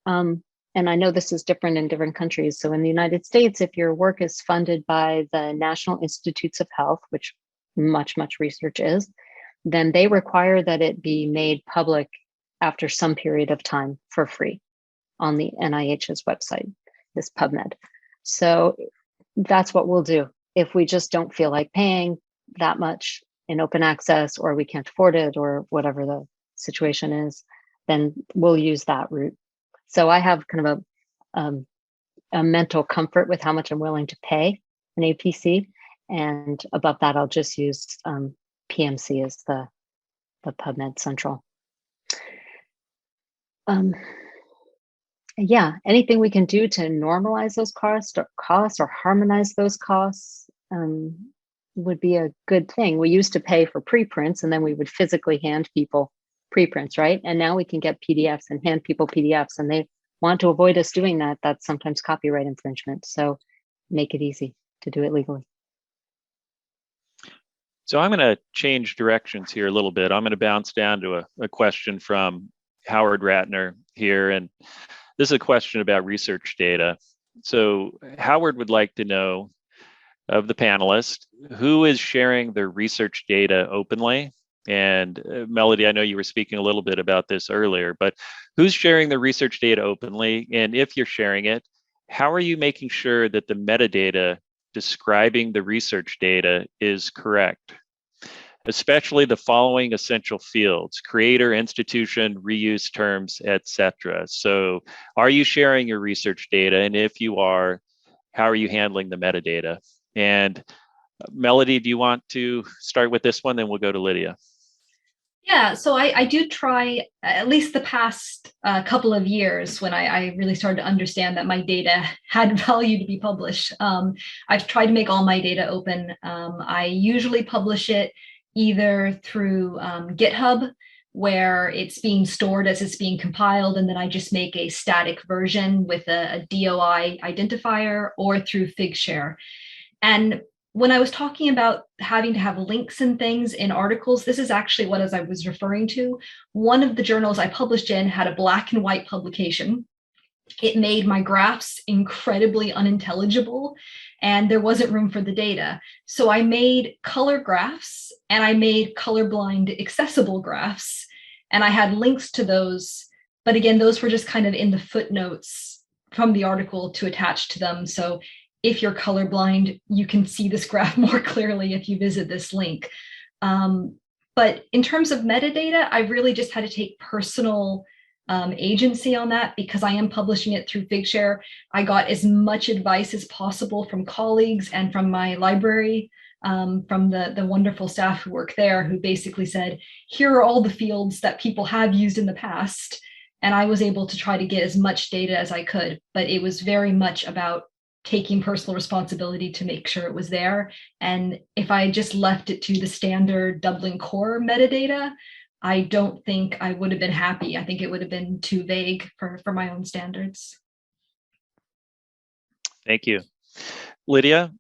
and I know this is different in different countries. So in the United States, if your work is funded by the National Institutes of Health, which much research is, then they require that it be made public after some period of time for free on the NIH's website, this PubMed. So that's what we'll do. If we just don't feel like paying that much in open access, or we can't afford it, or whatever the situation is, then we'll use that route. So I have kind of a mental comfort with how much I'm willing to pay an APC, and above that, I'll just use PMC as the PubMed Central. Yeah, anything we can do to normalize those costs or harmonize those costs would be a good thing. We used to pay for preprints, and then we would physically hand people preprints, right? And now we can get PDFs and hand people PDFs, and they want to avoid us doing that. That's sometimes copyright infringement. So make it easy to do it legally. So I'm going to change directions here a little bit. I'm going to bounce down to a question from Howard Ratner here. And this is a question about research data. So Howard would like to know of the panelists, who is sharing their research data openly? And Melodee, I know you were speaking a little bit about this earlier, but who's sharing the research data openly? And if you're sharing it, how are you making sure that the metadata describing the research data is correct? Especially the following essential fields: creator, institution, reuse terms, etc. So are you sharing your research data? And if you are, how are you handling the metadata? And Melodee, do you want to start with this one? Then we'll go to Lydia. Yeah, so I do try, at least the past couple of years, when I really started to understand that my data had value to be published. I've tried to make all my data open. I usually publish it either through GitHub, where it's being stored as it's being compiled, and then I just make a static version with a DOI identifier, or through Figshare. And when I was talking about having to have links and things in articles, this is actually what, as I was referring to, one of the journals I published in had a black and white publication. It made my graphs incredibly unintelligible, and there wasn't room for the data. So I made color graphs, and I made colorblind accessible graphs, and I had links to those. But again, those were just kind of in the footnotes from the article to attach to them. So if you're colorblind, you can see this graph more clearly if you visit this link. But in terms of metadata, I really just had to take personal agency on that, because I am publishing it through Figshare. I got as much advice as possible from colleagues and from my library, from the wonderful staff who work there, who basically said, here are all the fields that people have used in the past. And I was able to try to get as much data as I could, but it was very much about taking personal responsibility to make sure it was there. And if I just left it to the standard Dublin core metadata, I don't think I would have been happy. I think it would have been too vague for my own standards. Thank you. Lydia,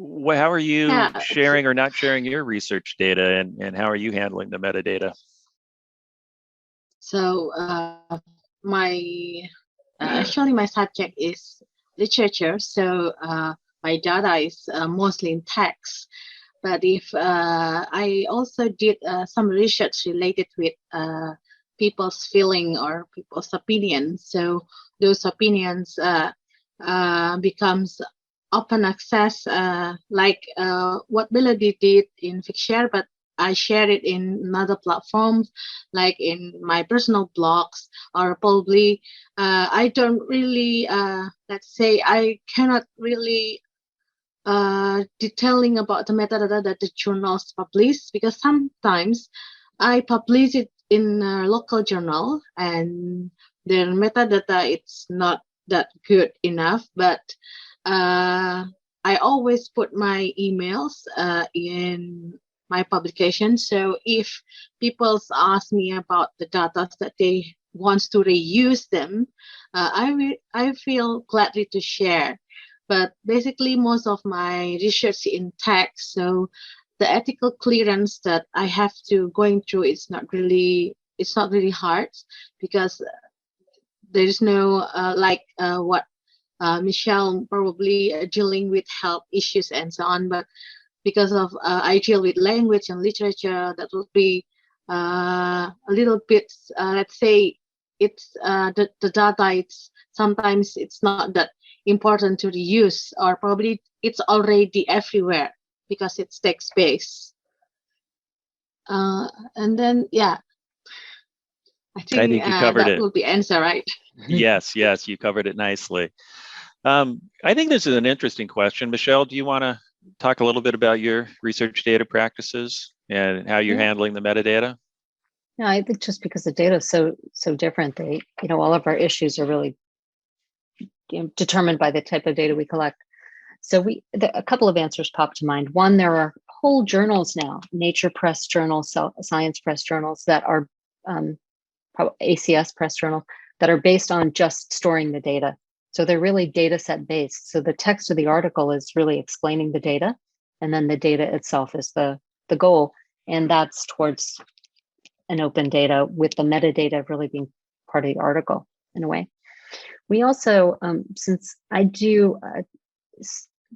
How are you Yeah, sharing or not sharing your research data, and how are you handling the metadata? so actually my subject is literature, so my data is mostly in text. But if I also did some research related with people's feeling or people's opinion, so those opinions becomes open access, like what Melodee did in Figshare, but I share it in another platforms, like in my personal blogs, or probably I don't really, let's say, I cannot really detailing about the metadata that the journals publish, because sometimes I publish it in a local journal and their metadata it's not that good enough, but I always put my emails in my publication. So if people ask me about the data that they wants to reuse them, I feel gladly to share. But basically, most of my research in text, so the ethical clearance that I have to going through, it's not really hard, because there is no like what Michelle probably dealing with health issues and so on. But because of I deal with language and literature, that would be a little bit, let's say, it's the data, it's sometimes it's not that important to reuse, or probably it's already everywhere because it takes space. And then, yeah, I think you covered that it. will be answer, right? Yes, you covered it nicely. I think this is an interesting question. Michelle, do you want to talk a little bit about your research data practices and how you're handling the metadata? Yeah, I think just because the data is so different, all of our issues are really determined by the type of data we collect. So a couple of answers pop to mind. One, there are whole journals now, Nature Press journals, Science Press journals that are ACS Press journal, that are based on just storing the data. So they're really data set based. So the text of the article is really explaining the data, and then the data itself is the goal. And that's towards an open data, with the metadata really being part of the article in a way. We also, since I do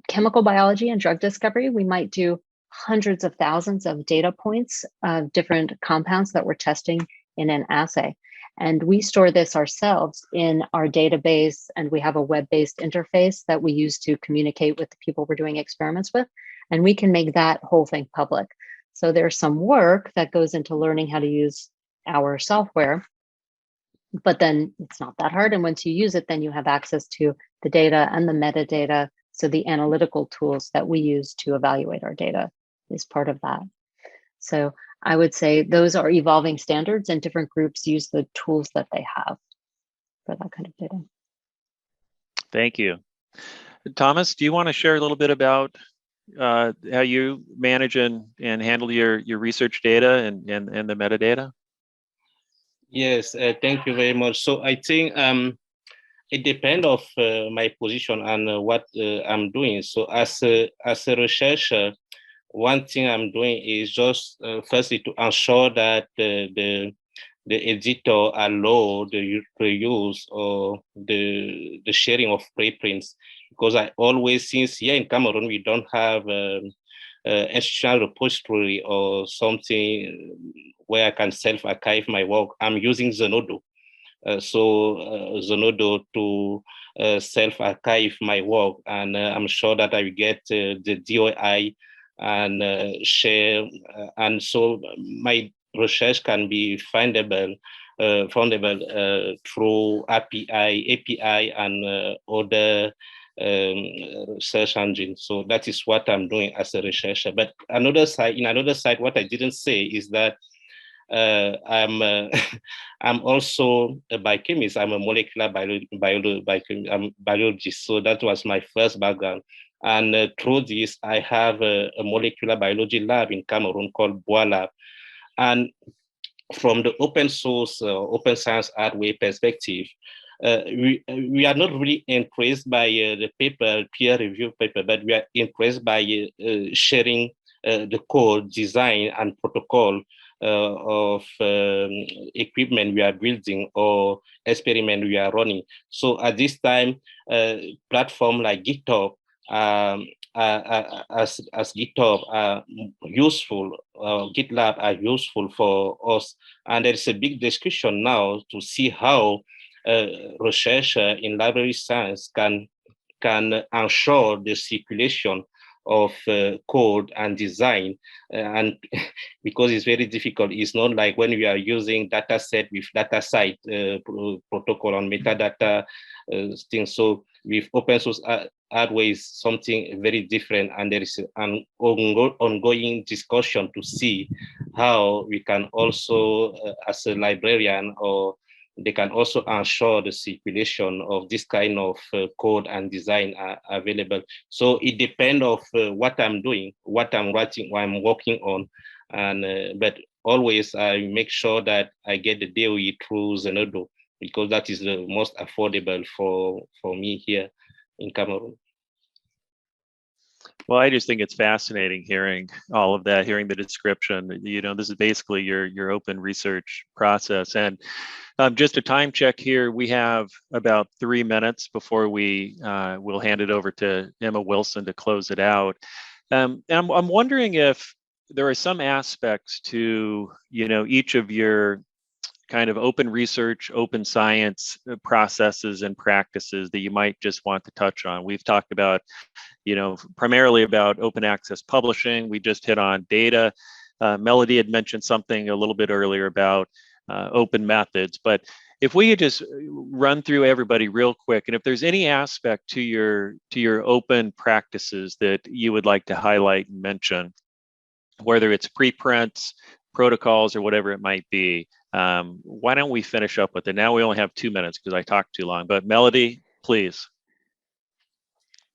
chemical biology and drug discovery, we might do hundreds of thousands of data points of different compounds that we're testing in an assay. And we store this ourselves in our database, and we have a web-based interface that we use to communicate with the people we're doing experiments with, and we can make that whole thing public. So there's some work that goes into learning how to use our software, but then it's not that hard. And once you use it, then you have access to the data and the metadata. So the analytical tools that we use to evaluate our data is part of that. So I would say those are evolving standards, and different groups use the tools that they have for that kind of data. Thank you. Thomas, do you want to share a little bit about how you manage and handle your research data and the metadata? Yes, thank you very much. So I think it depends of my position and what I'm doing. So as a researcher, one thing I'm doing is just firstly to ensure that the editor allow the reuse or the sharing of preprints, because I always, since here in Cameroon we don't have institutional repository or something where I can self-archive my work, I'm using Zenodo. Zenodo to self-archive my work, and I'm sure that I will get the DOI and share, and so my research can be findable through API and other search engines. So that is what I'm doing as a researcher. But in another side, what I didn't say is that I'm also a biochemist. I'm a molecular biologist. So that was my first background. And through this, I have a molecular biology lab in Cameroon called Mboa Lab. And from the open source, open science hardware perspective, we are not really impressed by the paper, peer review paper, but we are impressed by sharing the code, design, and protocol of equipment we are building or experiment we are running. So at this time, platform like GitHub, as GitHub are useful, GitLab are useful for us. And there is a big discussion now to see how research in library science can ensure the circulation of code and design, and because it's very difficult, it's not like when we are using data set with data site protocol on metadata things. So with open source hardware is something very different, and there is an ongoing discussion to see how we can also, as a librarian, or they can also ensure the circulation of this kind of code and design are available. So it depends of what I'm doing, what I'm writing, what I'm working on, and but always I make sure that I get the DOE through Zenodo, because that is the most affordable for me here in Cameroon. Well, I just think it's fascinating hearing all of that, hearing the description. You know, this is basically your open research process. And just a time check here, we have about 3 minutes before we'll hand it over to Emma Wilson to close it out. And I'm wondering if there are some aspects to, you know, each of your kind of open research, open science processes and practices that you might just want to touch on. We've talked about, you know, primarily about open access publishing. We just hit on data. Melodee had mentioned something a little bit earlier about open methods, but if we could just run through everybody real quick, and if there's any aspect to your open practices that you would like to highlight and mention, whether it's preprints, protocols, or whatever it might be, why don't we finish up with it? Now we only have 2 minutes because I talked too long, but Melodee, please.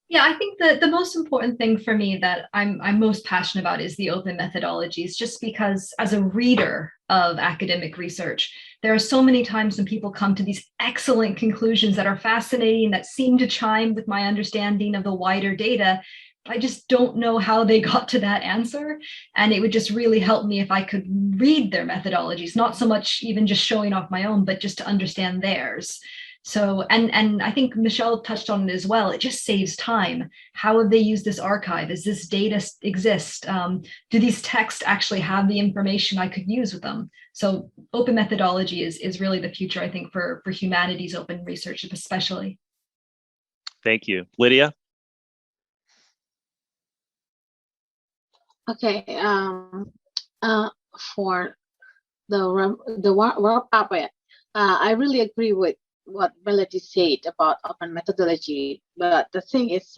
Yeah, I think the most important thing for me that I'm most passionate about is the open methodologies, just because as a reader of academic research, there are so many times when people come to these excellent conclusions that are fascinating, that seem to chime with my understanding of the wider data. I just don't know how they got to that answer. And it would just really help me if I could read their methodologies, not so much even just showing off my own, but just to understand theirs. So, and I think Michelle touched on it as well. It just saves time. How have they used this archive? Does this data exist? Do these texts actually have the information I could use with them? So open methodology is really the future, I think, for humanities open research, especially. Thank you. Lydia? Okay, for the wrap up, I really agree with what Melodee said about open methodology. But the thing is,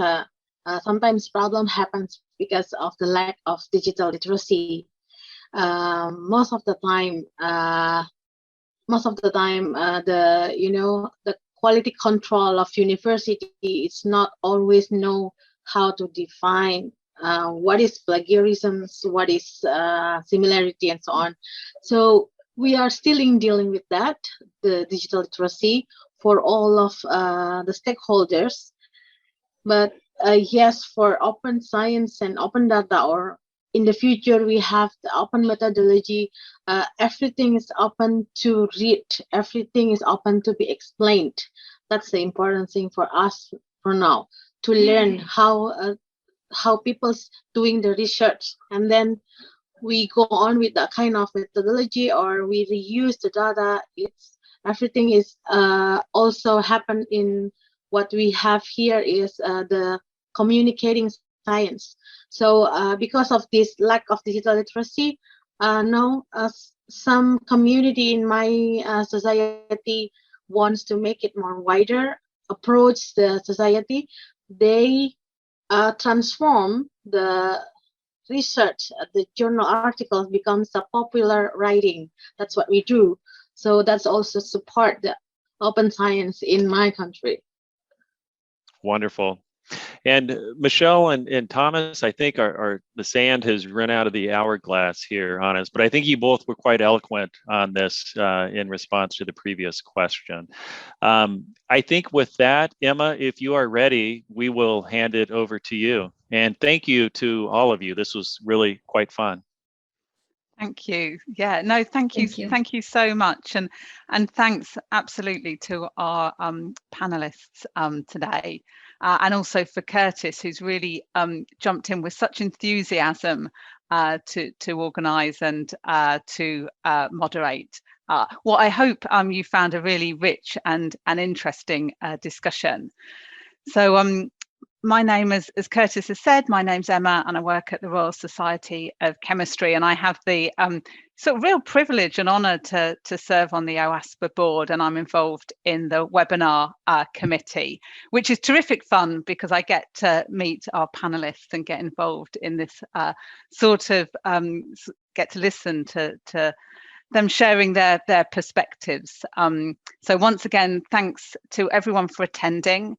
sometimes problem happens because of the lack of digital literacy. Most of the time, the quality control of university is not always know how to define what is plagiarism, what is similarity, and so on. So we are still dealing with that, the digital literacy for all of the stakeholders. But yes, for open science and open data, or in the future, we have the open methodology. Everything is open to read. Everything is open to be explained. That's the important thing for us for now, to learn how people's doing the research, and then we go on with that kind of methodology, or we reuse the data. Everything is also happen in what we have here is the communicating science. So because of this lack of digital literacy, now some community in my society wants to make it more wider, approach the society. They transform the research, the journal articles becomes a popular writing. That's what we do. So that's also support the open science in my country. Wonderful. And Michelle and Thomas, I think the sand has run out of the hourglass here on us, but I think you both were quite eloquent on this in response to the previous question. I think with that, Emma, if you are ready, we will hand it over to you. And thank you to all of you. This was really quite fun. Thank you. Yeah, no, thank you so much, and thanks absolutely to our panelists today, and also for Curtis, who's really jumped in with such enthusiasm to organise and to moderate what I hope you found a really rich and interesting discussion. So my name, as Curtis has said, my name's Emma, and I work at the Royal Society of Chemistry, and I have the sort of real privilege and honour to serve on the OASPA board, and I'm involved in the webinar committee, which is terrific fun because I get to meet our panellists and get involved in this sort of get to listen to them sharing their perspectives. So once again, thanks to everyone for attending.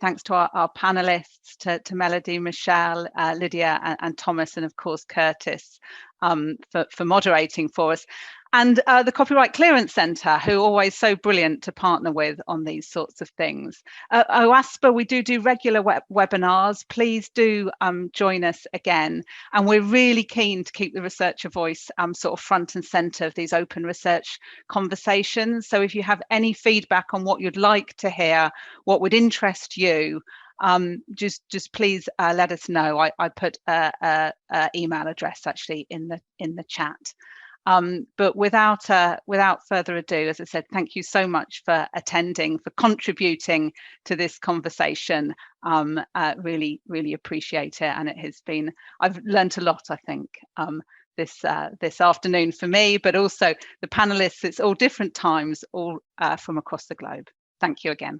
Thanks to our panelists, to Melodee, Michelle, Lydia and Thomas, and of course Curtis for moderating for us. And the Copyright Clearance Centre, who are always so brilliant to partner with on these sorts of things. OASPA, we do regular webinars. Please do join us again. And we're really keen to keep the researcher voice sort of front and centre of these open research conversations. So if you have any feedback on what you'd like to hear, what would interest you, just please let us know. I put a email address actually in the chat. But without further ado, as I said, thank you so much for attending, for contributing to this conversation. Really appreciate it, and it has been. I've learned a lot, I think, this afternoon for me, but also the panelists. It's all different times, all from across the globe. Thank you again.